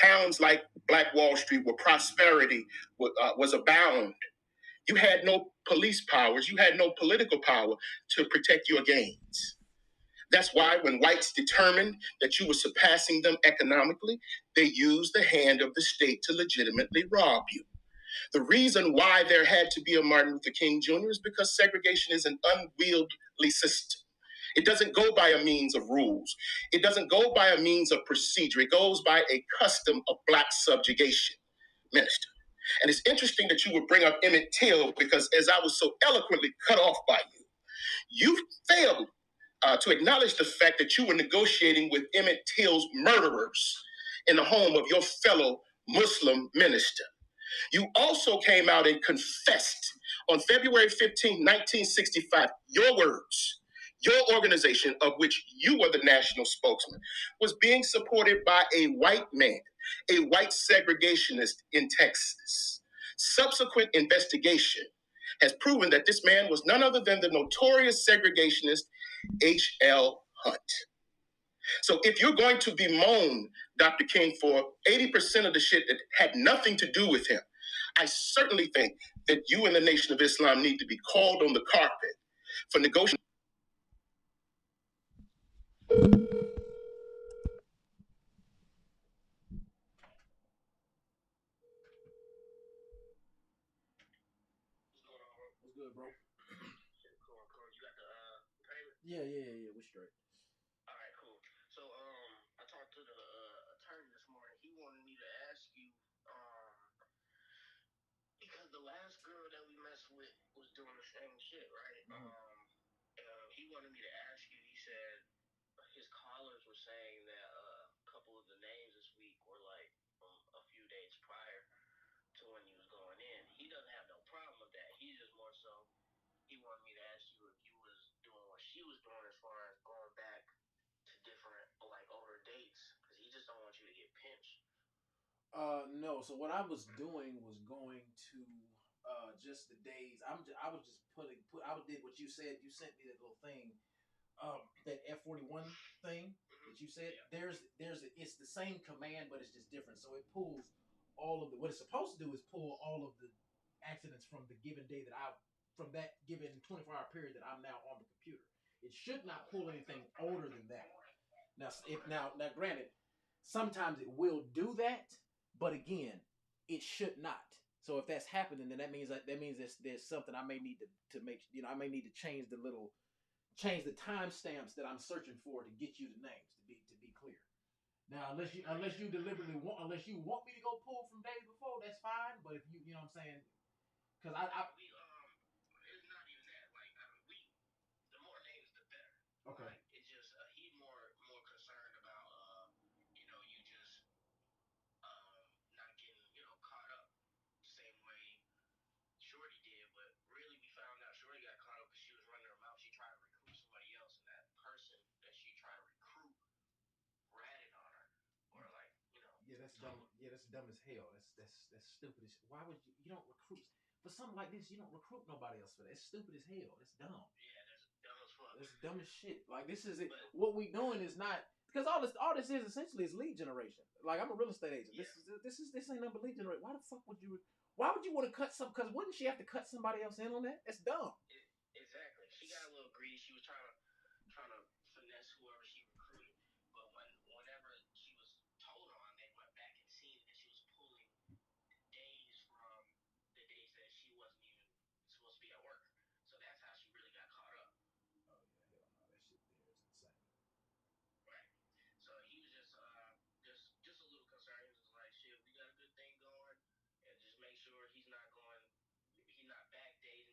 towns like Black Wall Street, where prosperity was abound, you had no police powers, you had no political power to protect your gains. That's why when whites determined that you were surpassing them economically, they used the hand of the state to legitimately rob you. The reason why there had to be a Martin Luther King Jr. is because segregation is an unwieldy system. It doesn't go by a means of rules. It doesn't go by a means of procedure. It goes by a custom of black subjugation, minister. And it's interesting that you would bring up Emmett Till, because as I was so eloquently cut off by you failed to acknowledge the fact that you were negotiating with Emmett Till's murderers in the home of your fellow Muslim minister. You also came out and confessed on February 15, 1965, your words, your organization, of which you were the national spokesman, was being supported by a white man, a white segregationist in Texas. Subsequent investigation has proven that this man was none other than the notorious segregationist H.L. Hunt. So if you're going to bemoan Dr. King for 80% of the shit that had nothing to do with him, I certainly think that you and the Nation of Islam need to be called on the carpet for negotiating.
What's good, bro? Yeah, we're straight.
All right, cool. So, I talked to the attorney this morning. He wanted me to ask you, because the last girl that we messed with was doing the same shit, right? He wanted me to ask you. He said his saying that a couple of the names this week were like from a few days prior to when he was going in. He doesn't have no problem with that. He's just more so, he wanted me to ask you if you was doing what she was doing as far as going back to different, like, older dates, because he just don't want you to get pinched.
No. So what I was doing was going to just the days. I was just I did what you said. You sent me that little thing, that F41 thing that you said. Yeah. It's the same command, but it's just different. So it pulls all of the, what it's supposed to do is pull all of the accidents from the given day from that given 24-hour period that I'm now on the computer. It should not pull anything older than that. Now, granted, sometimes it will do that, but again, it should not. So if that's happening, then that means there's something I may need to make. I may need to change the timestamps that I'm searching for to get you the names to be clear. Now, unless you deliberately want me to go pull from days before, that's fine. But if you know what I'm saying, because
it's not even that. Like, the more names, the better.
Okay.
Like, it's just he's more concerned about you just not getting caught up the same way Shorty did. But really, we found out Shorty got caught up because she was running her mouth. She tried to recruit somebody else, and that person that she tried to recruit ratted on her, or like
Yeah, that's dumb. Yeah, that's dumb as hell. That's stupid. Why would you don't recruit for something like this? You don't recruit nobody else for that. It's stupid as hell. That's dumb.
Yeah, that's dumb as fuck.
That's dumb as shit. Like, this is it. What we doing is not, because all this is essentially is lead generation. Like, I'm a real estate agent. Yeah. This ain't nothing but lead generation. Why the fuck would you? Why would you want to cut some? Because wouldn't she have to cut somebody else in on that? That's dumb.
Exactly. She got a little greedy. She was trying to finesse whoever she recruited. But whenever she was told on, they went back and seen that she was pulling days from the days that she wasn't even supposed to be at work. So that's how she really got caught up.
Oh yeah, hell no, that shit there is insane.
Right. So he was just a little concerned. He was like, shit, we got a good thing going, and just make sure he's not backdating,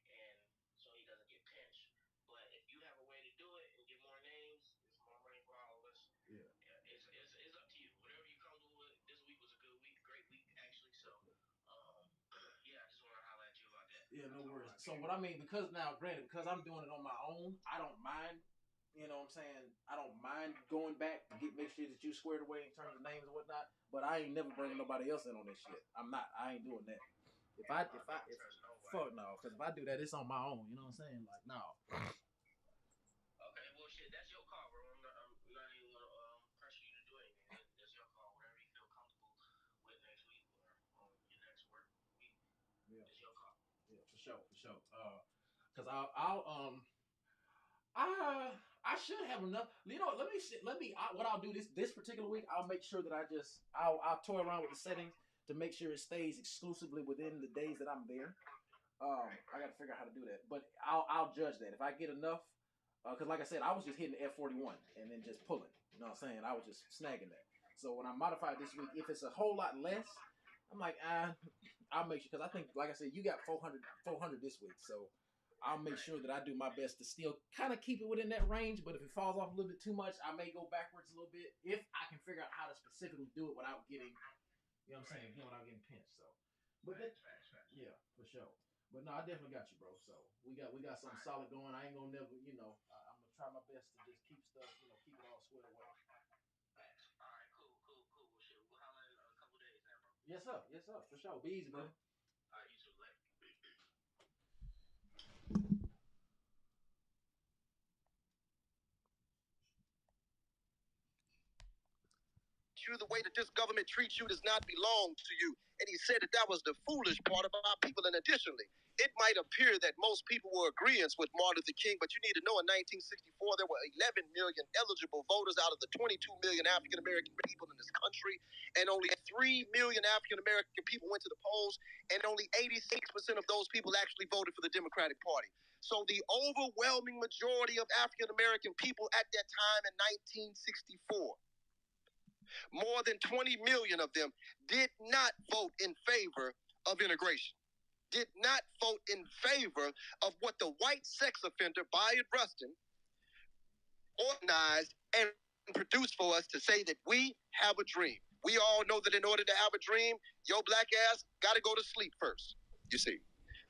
and so he doesn't get pinched. But if you have a way to do it and get more names, it's more money for all of us.
Yeah.
It's up to you. Whatever you comfortable with. This week was a good week, great week actually. So, yeah, I just want to highlight you about that.
Yeah, no worries. So what I mean, because I'm doing it on my own, I don't mind. You know what I'm saying? I don't mind going back to make sure that you squared away in terms of names and whatnot. But I ain't never bringing nobody else in on this shit. I'm not. I ain't doing that. If fuck no, because if I do that, it's on my own. You know what I'm saying? Like, no.
Okay, well, shit, that's your call, bro. I'm not even gonna pressure you to do anything. That's your call. Whatever you feel comfortable with next week or on your next work week. Yeah, it's your call.
Yeah, for sure. Because I should have enough. You know, what I'll do this particular week, I'll make sure that I'll toy around with the settings to make sure it stays exclusively within the days that I'm there. I got to figure out how to do that, but I'll judge that if I get enough. Because like I said, I was just hitting F41 and then just pulling. You know what I'm saying? I was just snagging that. So when I modify it this week, if it's a whole lot less, I'm like, I'll make sure, because I think, like I said, you got 400 this week, so I'll make sure that I do my best to still kind of keep it within that range. But if it falls off a little bit too much, I may go backwards a little bit if I can figure out how to specifically do it without getting, you know what I'm saying, without getting pinched. So, but yeah, for sure. But no, I definitely got you, bro. So we got something solid going. I ain't gonna never, I'm gonna try my best to just keep stuff, keep it all squared away.
All right, cool. Well, shit, we'll holler in a couple days now, bro.
Yes, sir, for sure. Be easy, bro.
All right, you too, later.
You the way that this government treats you does not belong to you. And he said that was the foolish part of our people. And additionally, it might appear that most people were agreeing with Martin Luther King, but you need to know in 1964, there were 11 million eligible voters out of the 22 million African American people in this country. And only 3 million African American people went to the polls. And only 86% of those people actually voted for the Democratic Party. So the overwhelming majority of African American people at that time in 1964, more than 20 million of them did not vote in favor of integration, did not vote in favor of what the white sex offender, Bayard Rustin, organized and
produced for us to say that we have a dream. We all know that in order to have a dream, your black ass got to go to sleep first. You see.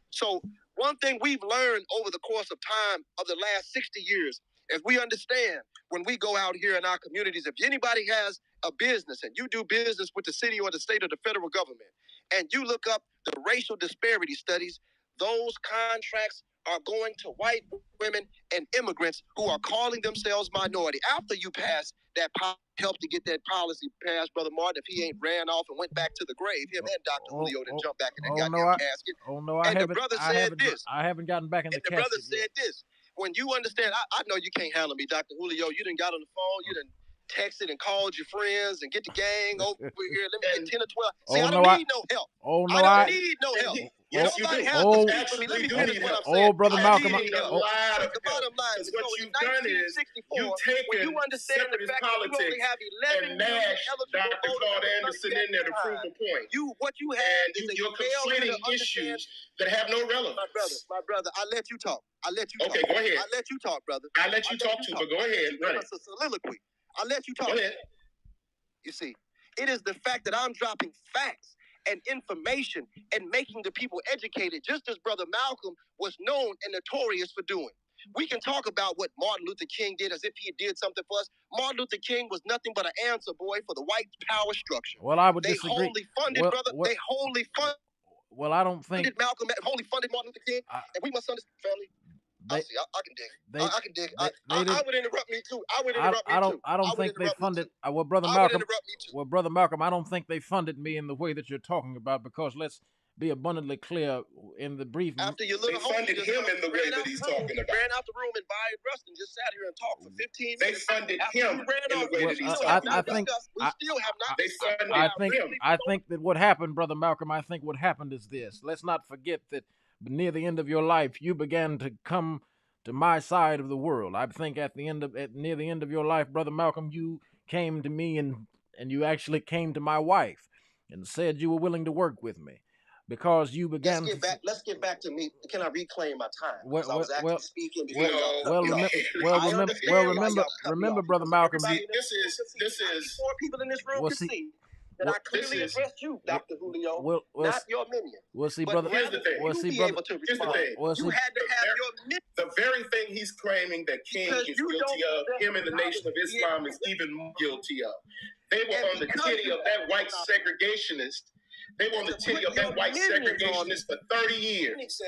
So one thing we've learned over the course of time of the last 60 years is we understand when we go out here in our communities, if anybody has a business and you do business with the city or the state or the federal government, and you look up the racial disparity studies, those contracts are going to white women and immigrants who are calling themselves minority. After you pass that help to get that policy passed, Brother Martin, if he ain't ran off and went back to the grave, him and Dr. Julio didn't jump back in that goddamn casket.
Oh no, I haven't gotten back in the casket.
And the brother said this. When you understand, I know you can't handle me, Dr. Julio. You done got on the phone, you done texted and called your friends and get the gang over here. Let me get 10 or 12. See, I don't need no help. I don't need no help.
Yes,
Nobody
you do.
has to speak for me. Let me finish what I'm saying.
Brother Malcolm.
The bottom line is, what you've done is you've taken separatist politics and mashed Dr. Claude Anderson in there to prove a point. What you have is you're conflating issues that have no relevance. My brother, I let you talk. Okay, go ahead. I let you talk, brother. I let you talk too, but go ahead. Run it. It's a soliloquy. I let you talk. Go ahead. You see, it is the fact that I'm dropping facts and information and making the people educated, just as Brother Malcolm was known and notorious for doing. We can talk about what Martin Luther King did as if he did something for us. Martin Luther King was nothing but an answer boy for the white power structure.
Well, I would disagree.
They wholly funded, brother. They wholly funded.
Well, I don't think
Malcolm wholly funded Martin Luther King, and we must understand, family. I can dig. I can dig. I would interrupt me too.
I don't think they funded. Well, Brother Malcolm. Well, Brother Malcolm, I don't think they funded me in the way that you're talking about, because let's be abundantly clear in the brief.
After your little they funded him in the way that he's talking about. Ran out the room and Byron Rustin just sat here and talked for 15 minutes. They funded him in the way that he's talking about. We still have not. They funded him.
I think that what happened, Brother Malcolm, I think what happened is this. Let's not forget that near the end of your life, you began to come to my side of the world. I think near the end of your life, Brother Malcolm, you came to me and you actually came to my wife and said you were willing to work with me, because you began.
Let's get back to me. Can I reclaim my time?
Well,
I was actually speaking.
Remember, Brother Malcolm.
See, this is 4 people in this room can see that I clearly addressed you, Dr. Julio, not your minion.
Well, see, brother.
Here's the thing.
Well, see,
brother. Here's the thing. You had to have your minion. The very thing he's claiming that King is guilty of, him and the Nation of Islam is even more guilty of. They were on the titty of that white segregationist. They were on the titty of that white segregationist for 30 years.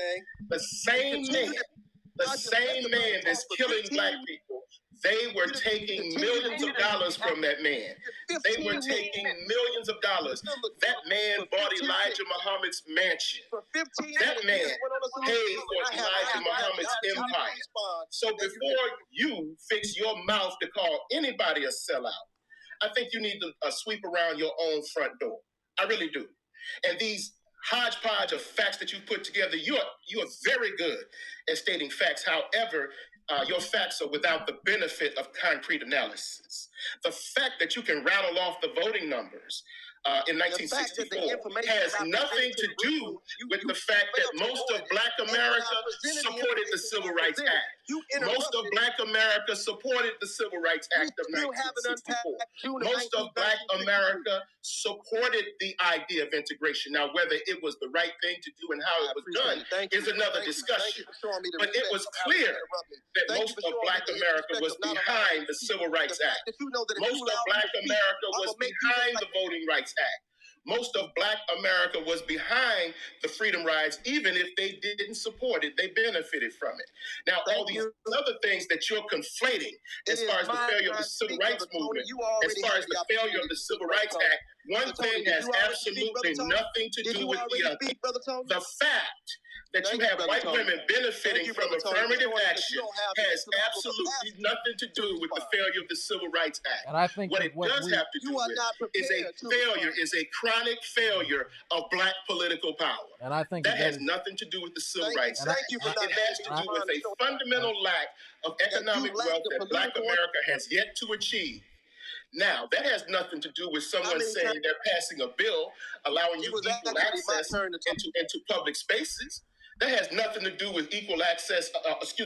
The same man that's killing black people, they were taking millions of dollars from that man. They were taking millions of dollars. That man bought Elijah Muhammad's mansion. That man paid for Elijah Muhammad's empire. So before you fix your mouth to call anybody a sellout, I think you need to sweep around your own front door. I really do. And these hodgepodge of facts that you put together, you are very good at stating facts. However, your facts are without the benefit of concrete analysis. The fact that you can rattle off the voting numbers in 1964 has nothing to do with the fact that most of Black America supported the Civil Rights Act. Most of Black America supported the Civil Rights Act of 1964. Most of Black America supported the idea of integration. Now, whether it was the right thing to do and how it was done is another discussion. But it was clear that most of Black America was behind the Civil Rights Act. Most of Black America was behind the Voting Rights Act. Most of Black America was behind the freedom rides, even if they didn't support it, they benefited from it. Now, all these other things that you're conflating, as far as the failure of the Civil Rights movement, as far as the failure of the Civil Rights Act, one thing has absolutely nothing to do with the other. The fact that you have white women benefiting from affirmative action has absolutely nothing to do with the failure of the Civil Rights Act.
And I think
what it does have to do with is a chronic failure of Black political power.
And I think
that has nothing to do with the Civil Rights Act. It has to do with a fundamental lack of economic wealth that Black America has yet to achieve. Now, that has nothing to do with someone saying they're passing a bill allowing you equal access into public spaces. That has nothing to do with equal access,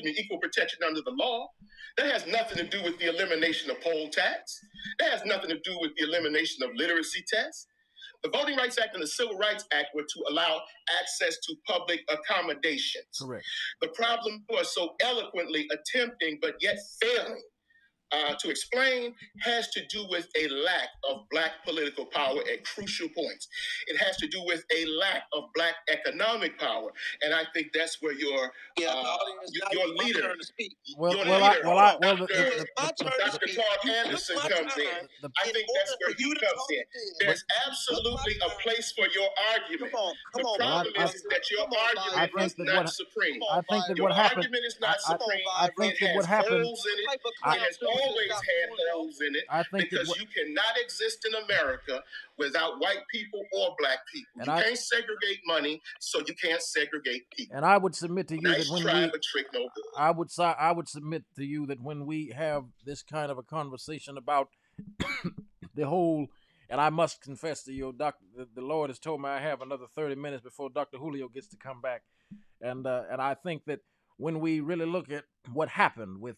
equal protection under the law. That has nothing to do with the elimination of poll tax. That has nothing to do with the elimination of literacy tests. The Voting Rights Act and the Civil Rights Act were to allow access to public accommodations.
Correct.
The problem you are so eloquently attempting, but yet failing to explain, has to do with a lack of Black political power at crucial points. It has to do with a lack of Black economic power, and I think that's where your leader, Dr. Todd Anderson comes in. I think that's where he comes in. There's absolutely a place for your argument. The problem is that your argument is not supreme. Your argument is not supreme. It has holes in it. It has always had holes in it because you cannot exist in America without white people or Black people. You can't segregate money, so you can't segregate people.
And I would submit to you
Nice
that when
try, but trick no good.
I would submit to you that when we have this kind of a conversation about the whole, and I must confess to you, Doctor, the Lord has told me I have another 30 minutes before Dr. Julio gets to come back, and I think that when we really look at what happened with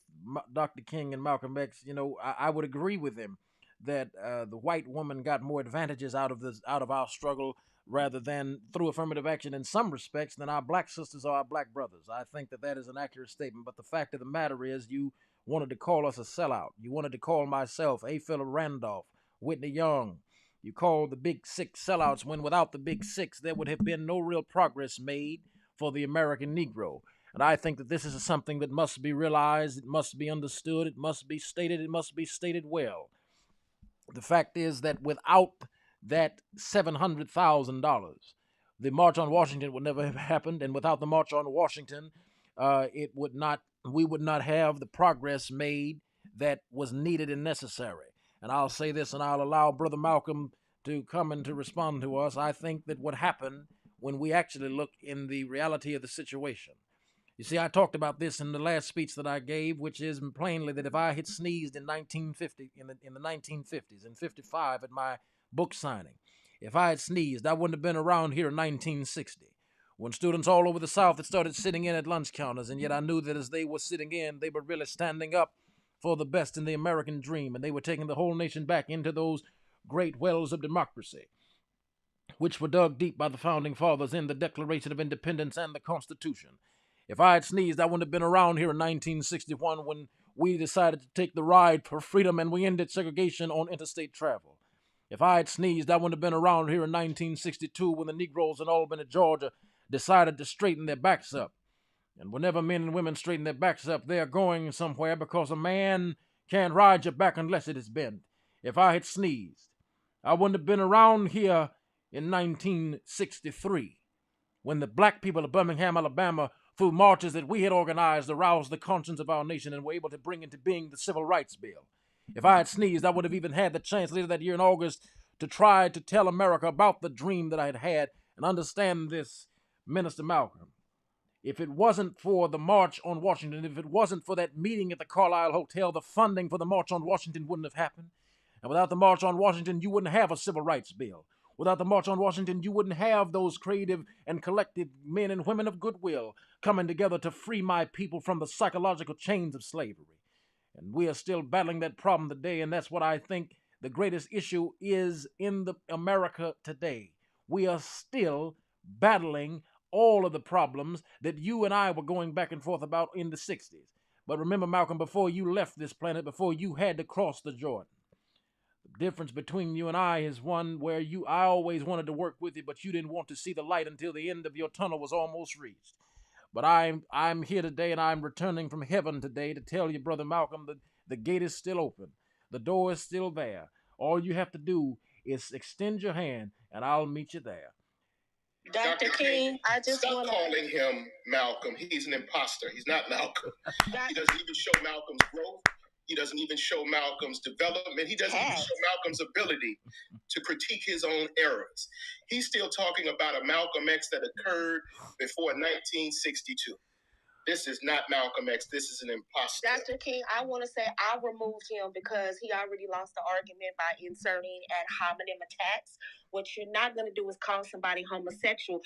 Dr. King and Malcolm X, I would agree with him that the white woman got more advantages out of our struggle rather than through affirmative action in some respects than our black sisters or our black brothers. I think that is an accurate statement. But the fact of the matter is, you wanted to call us a sellout. You wanted to call myself, A. Philip Randolph, Whitney Young. You called the Big Six sellouts when without the Big Six, there would have been no real progress made for the American Negro. And I think that this is something that must be realized, it must be understood, it must be stated well. The fact is that without that $700,000, the March on Washington would never have happened, and without the March on Washington, we would not have the progress made that was needed and necessary. And I'll say this, and I'll allow Brother Malcolm to come and to respond to us. I think that what happened when we actually look in the reality of the situation. You see, I talked about this in the last speech that I gave, which is plainly that if I had sneezed in 1950, in the 1950s, in 55 at my book signing, if I had sneezed, I wouldn't have been around here in 1960, when students all over the South had started sitting in at lunch counters, and yet I knew that as they were sitting in, they were really standing up for the best in the American dream, and they were taking the whole nation back into those great wells of democracy, which were dug deep by the founding fathers in the Declaration of Independence and the Constitution. If I had sneezed, I wouldn't have been around here in 1961 when we decided to take the ride for freedom and we ended segregation on interstate travel. If I had sneezed, I wouldn't have been around here in 1962 when the Negroes in Albany, Georgia decided to straighten their backs up. And whenever men and women straighten their backs up, they are going somewhere because a man can't ride your back unless it is bent. If I had sneezed, I wouldn't have been around here in 1963 when the black people of Birmingham, Alabama, through marches that we had organized, aroused the conscience of our nation and were able to bring into being the Civil Rights Bill. If I had sneezed, I would have even had the chance later that year in August to try to tell America about the dream that I had had and understand this, Minister Malcolm. If it wasn't for the March on Washington, if it wasn't for that meeting at the Carlisle Hotel, the funding for the March on Washington wouldn't have happened. And without the March on Washington, you wouldn't have a Civil Rights Bill. Without the March on Washington, you wouldn't have those creative and collective men and women of goodwill coming together to free my people from the psychological chains of slavery. And we are still battling that problem today, and that's what I think the greatest issue is in America today. We are still battling all of the problems that you and I were going back and forth about in the 60s. But remember, Malcolm, before you left this planet, before you had to cross the Jordan, the difference between you and I is one where I always wanted to work with you, but you didn't want to see the light until the end of your tunnel was almost reached. But I'm here today, and I'm returning from heaven today to tell you, Brother Malcolm, that the gate is still open. The door is still there. All you have to do is extend your hand, and I'll meet you there.
Dr. King, I just stop calling him Malcolm. He's an imposter. He's not Malcolm. He doesn't even show Malcolm's growth. He doesn't even show Malcolm's development. He doesn't even show Malcolm's ability to critique his own errors. He's still talking about a Malcolm X that occurred before 1962. This is not Malcolm X. This is an imposter. Dr. King, I want to say I removed him because he already lost the argument by inserting ad hominem attacks. What you're not going to do is call somebody homosexual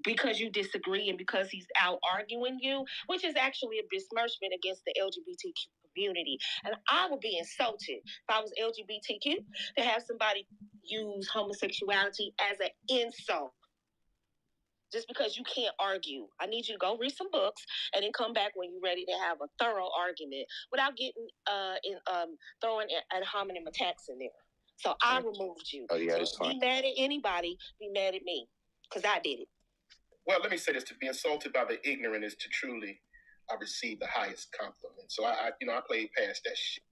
because you disagree and because he's out arguing you, which is actually a besmirchment against the LGBTQ community. And I would be insulted if I was LGBTQ to have somebody use homosexuality as an insult. Just because you can't argue. I need you to go read some books and then come back when you're ready to have a thorough argument without getting throwing ad hominem attacks in there. So I removed you. Oh, yeah, so be mad at anybody, be mad at me. Because I did it. Well, let me say this: to be insulted by the ignorant is to truly receive the highest compliment. So I played past that shit.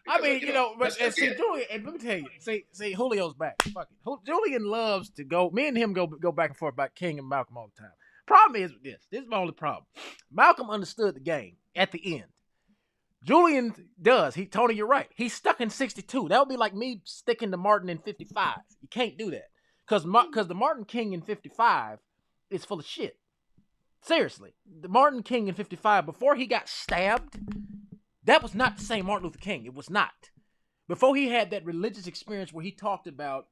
I mean, but see, Julian, and let me tell you, see, Julio's back. Fuck it. Julian loves to go. Me and him go back and forth about King and Malcolm all the time. Problem is with this. This is my only problem. Malcolm understood the game at the end. Julian does. Tony, you're right. He's stuck in 62. That would be like me sticking to Martin in 55. You can't do that because the Martin King in 55 is full of shit. Seriously, the Martin King in 55 before he got stabbed. That was not the same Martin Luther King. It was not. Before he had that religious experience where he talked about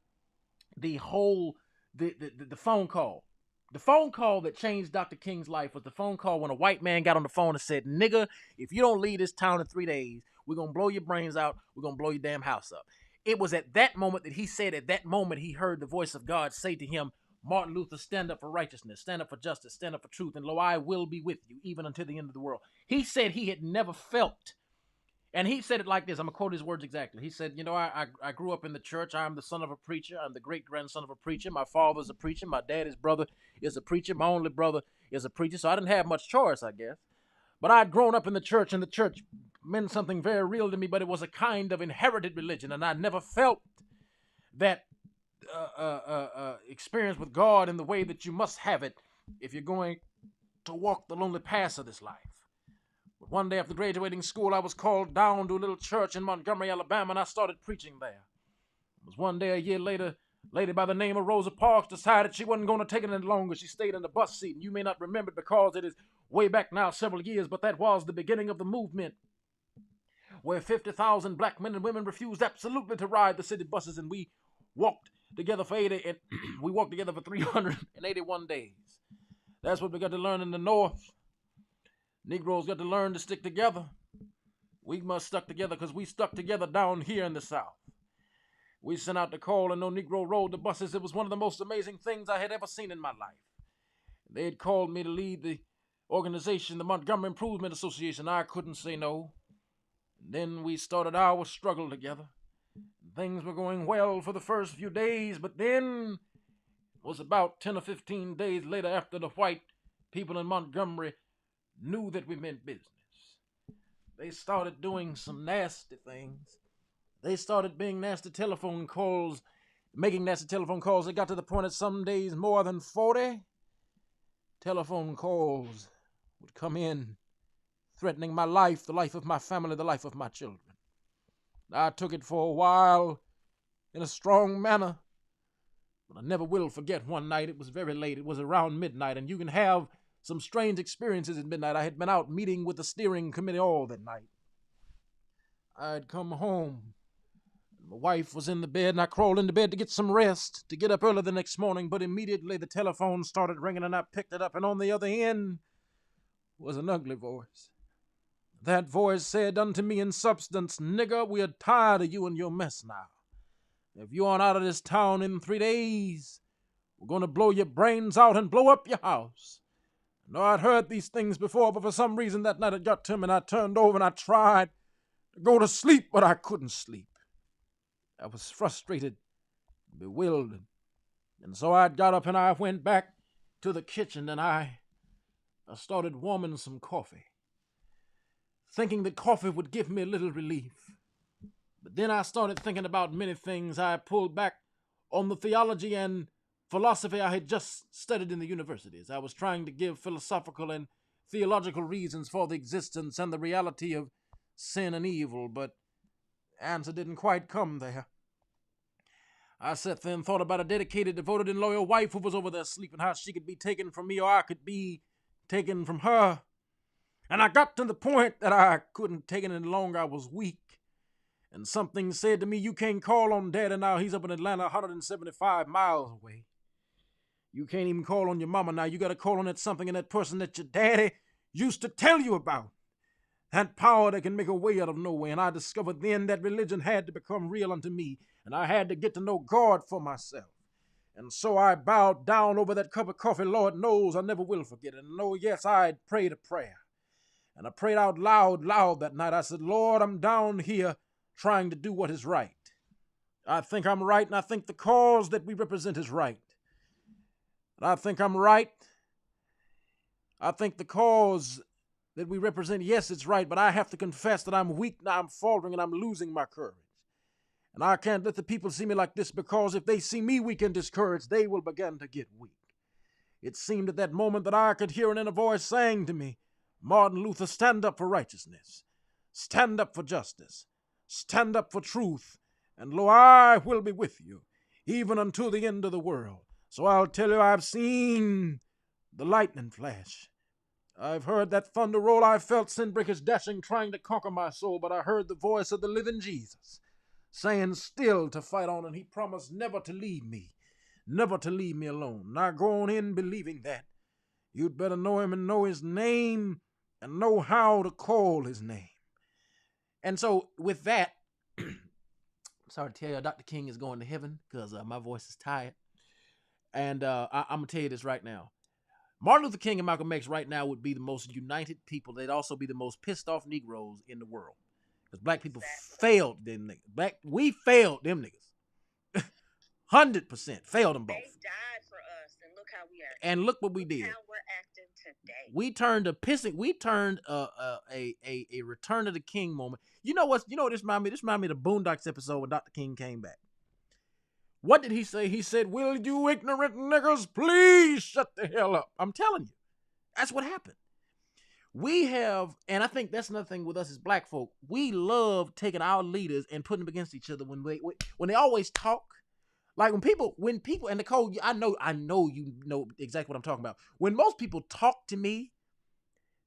the whole, the phone call. The phone call that changed Dr. King's life was the phone call when a white man got on the phone and said, nigga, if you don't leave this town in 3 days, we're going to blow your brains out. We're going to blow your damn house up. It was at that moment that he said, at that moment, he heard the voice of God say to him, Martin Luther, stand up for righteousness, stand up for justice, stand up for truth, and lo, I will be with you even until the end of the world. He said he had never felt. And he said it like this. I'm going to quote his words exactly. He said, I grew up in the church. I'm the son of a preacher. I'm the great-grandson of a preacher. My father's a preacher. My daddy's brother is a preacher. My only brother is a preacher. So I didn't have much choice, I guess. But I'd grown up in the church, and the church meant something very real to me, but it was a kind of inherited religion, and I never felt that experience with God in the way that you must have it if you're going to walk the lonely paths of this life. One day after graduating school, I was called down to a little church in Montgomery, Alabama, and I started preaching there. It was one day a year later, a lady by the name of Rosa Parks decided she wasn't going to take it any longer. She stayed in the bus seat, and you may not remember it because it is way back now, several years, but that was the beginning of the movement where 50,000 black men and women refused absolutely to ride the city buses, and we walked together for 381 days. That's what we got to learn in the North. Negroes got to learn to stick together. We must stick together because we stuck together down here in the South. We sent out the call and no Negro rode the buses. It was one of the most amazing things I had ever seen in my life. They had called me to lead the organization, the Montgomery Improvement Association. I couldn't say no. And then we started our struggle together. Things were going well for the first few days, but then it was about 10 or 15 days later after the white people in Montgomery knew that we meant business. They started doing some nasty things. They started being nasty telephone calls, making nasty telephone calls. It got to the point that some days more than 40 telephone calls would come in, threatening my life, the life of my family, the life of my children. I took it for a while in a strong manner, but I never will forget one night. It was very late. It was around midnight, and you can have some strange experiences at midnight. I had been out meeting with the steering committee all that night. I had come home. My wife was in the bed, and I crawled into bed to get some rest, to get up early the next morning, but immediately the telephone started ringing, and I picked it up, and on the other end was an ugly voice. That voice said unto me in substance, nigger, we are tired of you and your mess now. If you aren't out of this town in 3 days, we're going to blow your brains out and blow up your house. No, I'd heard these things before, but for some reason that night it got to me, and I turned over and I tried to go to sleep, but I couldn't sleep. I was frustrated, bewildered, and so I got up and I went back to the kitchen and I started warming some coffee, thinking that coffee would give me a little relief. But then I started thinking about many things. I pulled back on the theology and philosophy I had just studied in the universities. I was trying to give philosophical and theological reasons for the existence and the reality of sin and evil, but the answer didn't quite come there. I sat there and thought about a dedicated, devoted, and loyal wife who was over there sleeping, how she could be taken from me or I could be taken from her. And I got to the point that I couldn't take it any longer. I was weak. And something said to me, you can't call on daddy now. He's up in Atlanta, 175 miles away. You can't even call on your mama now. You got to call on that something and that person that your daddy used to tell you about. That power that can make a way out of nowhere. And I discovered then that religion had to become real unto me. And I had to get to know God for myself. And so I bowed down over that cup of coffee. Lord knows I never will forget it. And oh, yes, I prayed a prayer. And I prayed out loud that night. I said, Lord, I'm down here trying to do what is right. I think I'm right, and I think the cause that we represent is right. And I think I'm right. I think the cause that we represent, yes, it's right, but I have to confess that I'm weak now, I'm faltering, and I'm losing my courage. And I can't let the people see me like this, because if they see me weak and discouraged, they will begin to get weak. It seemed at that moment that I could hear an inner voice saying to me, Martin Luther, stand up for righteousness. Stand up for justice. Stand up for truth. And lo, I will be with you, even unto the end of the world. So I'll tell you, I've seen the lightning flash. I've heard that thunder roll. I felt sin breakers dashing, trying to conquer my soul, but I heard the voice of the living Jesus saying still to fight on, and he promised never to leave me, never to leave me alone. Now go on in believing that. You'd better know him and know his name and know how to call his name. And so with that, I'm sorry to tell you, Dr. King is going to heaven because my voice is tired. And I'm going to tell you this right now. Martin Luther King and Malcolm X right now would be the most united people. They'd also be the most pissed off Negroes in the world. Because black people failed them niggas. We failed them niggas. 100% failed them both.
They died for us, and look how we are.
And look what we did.
How we're acting today.
We turned a Return of the King moment. You know what? This reminded me. This reminded me of the Boondocks episode when Dr. King came back. What did he say? He said, "Will you ignorant niggers please shut the hell up?" I'm telling you, that's what happened. We have, and I think that's another thing with us as black folk. We love taking our leaders and putting them against each other when they always talk. Like when people, and Nicole, I know you know exactly what I'm talking about. When most people talk to me,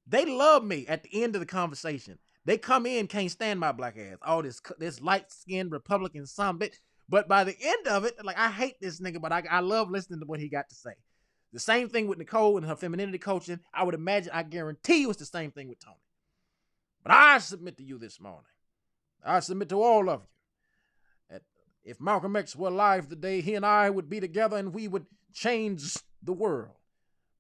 they love me at the end of the conversation. They come in, can't stand my black ass. All this light-skinned Republican son bitch. But by the end of it, like, I hate this nigga, but I love listening to what he got to say. The same thing with Nicole and her femininity coaching. I would imagine, I guarantee you it's the same thing with Tony. But I submit to you this morning. I submit to all of you. If Malcolm X were alive today, he and I would be together and we would change the world.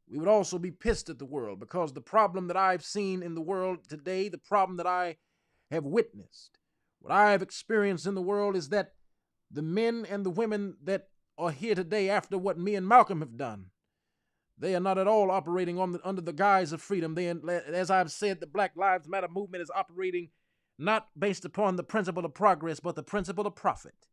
We would also be pissed at the world, because the problem that I've seen in the world today, the problem that I have witnessed, what I have experienced in the world is that the men and the women that are here today after what me and Malcolm have done, they are not at all operating under the guise of freedom. As I've said, the Black Lives Matter movement is operating not based upon the principle of progress, but the principle of profit.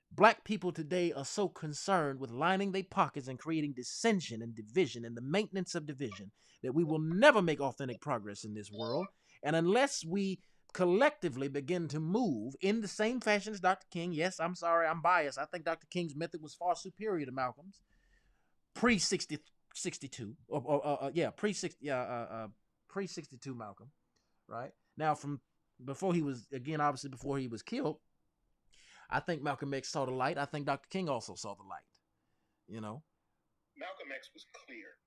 Black people today are so concerned with lining their pockets and creating dissension and division and the maintenance of division that we will never make authentic progress in this world. And unless we collectively begin to move in the same fashion as Dr. King, yes, I'm sorry, I'm biased. I think Dr. King's method was far superior to Malcolm's pre-62, pre-62 Malcolm, right? Now, from before he was, again, obviously before he was killed, I think Malcolm X saw the light. I think Dr. King also saw the light. You know,
Malcolm X was clear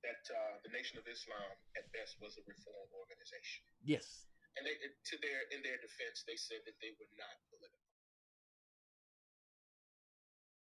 that the Nation of Islam, at best, was a reform organization.
Yes.
And in their defense, they said that they were not political.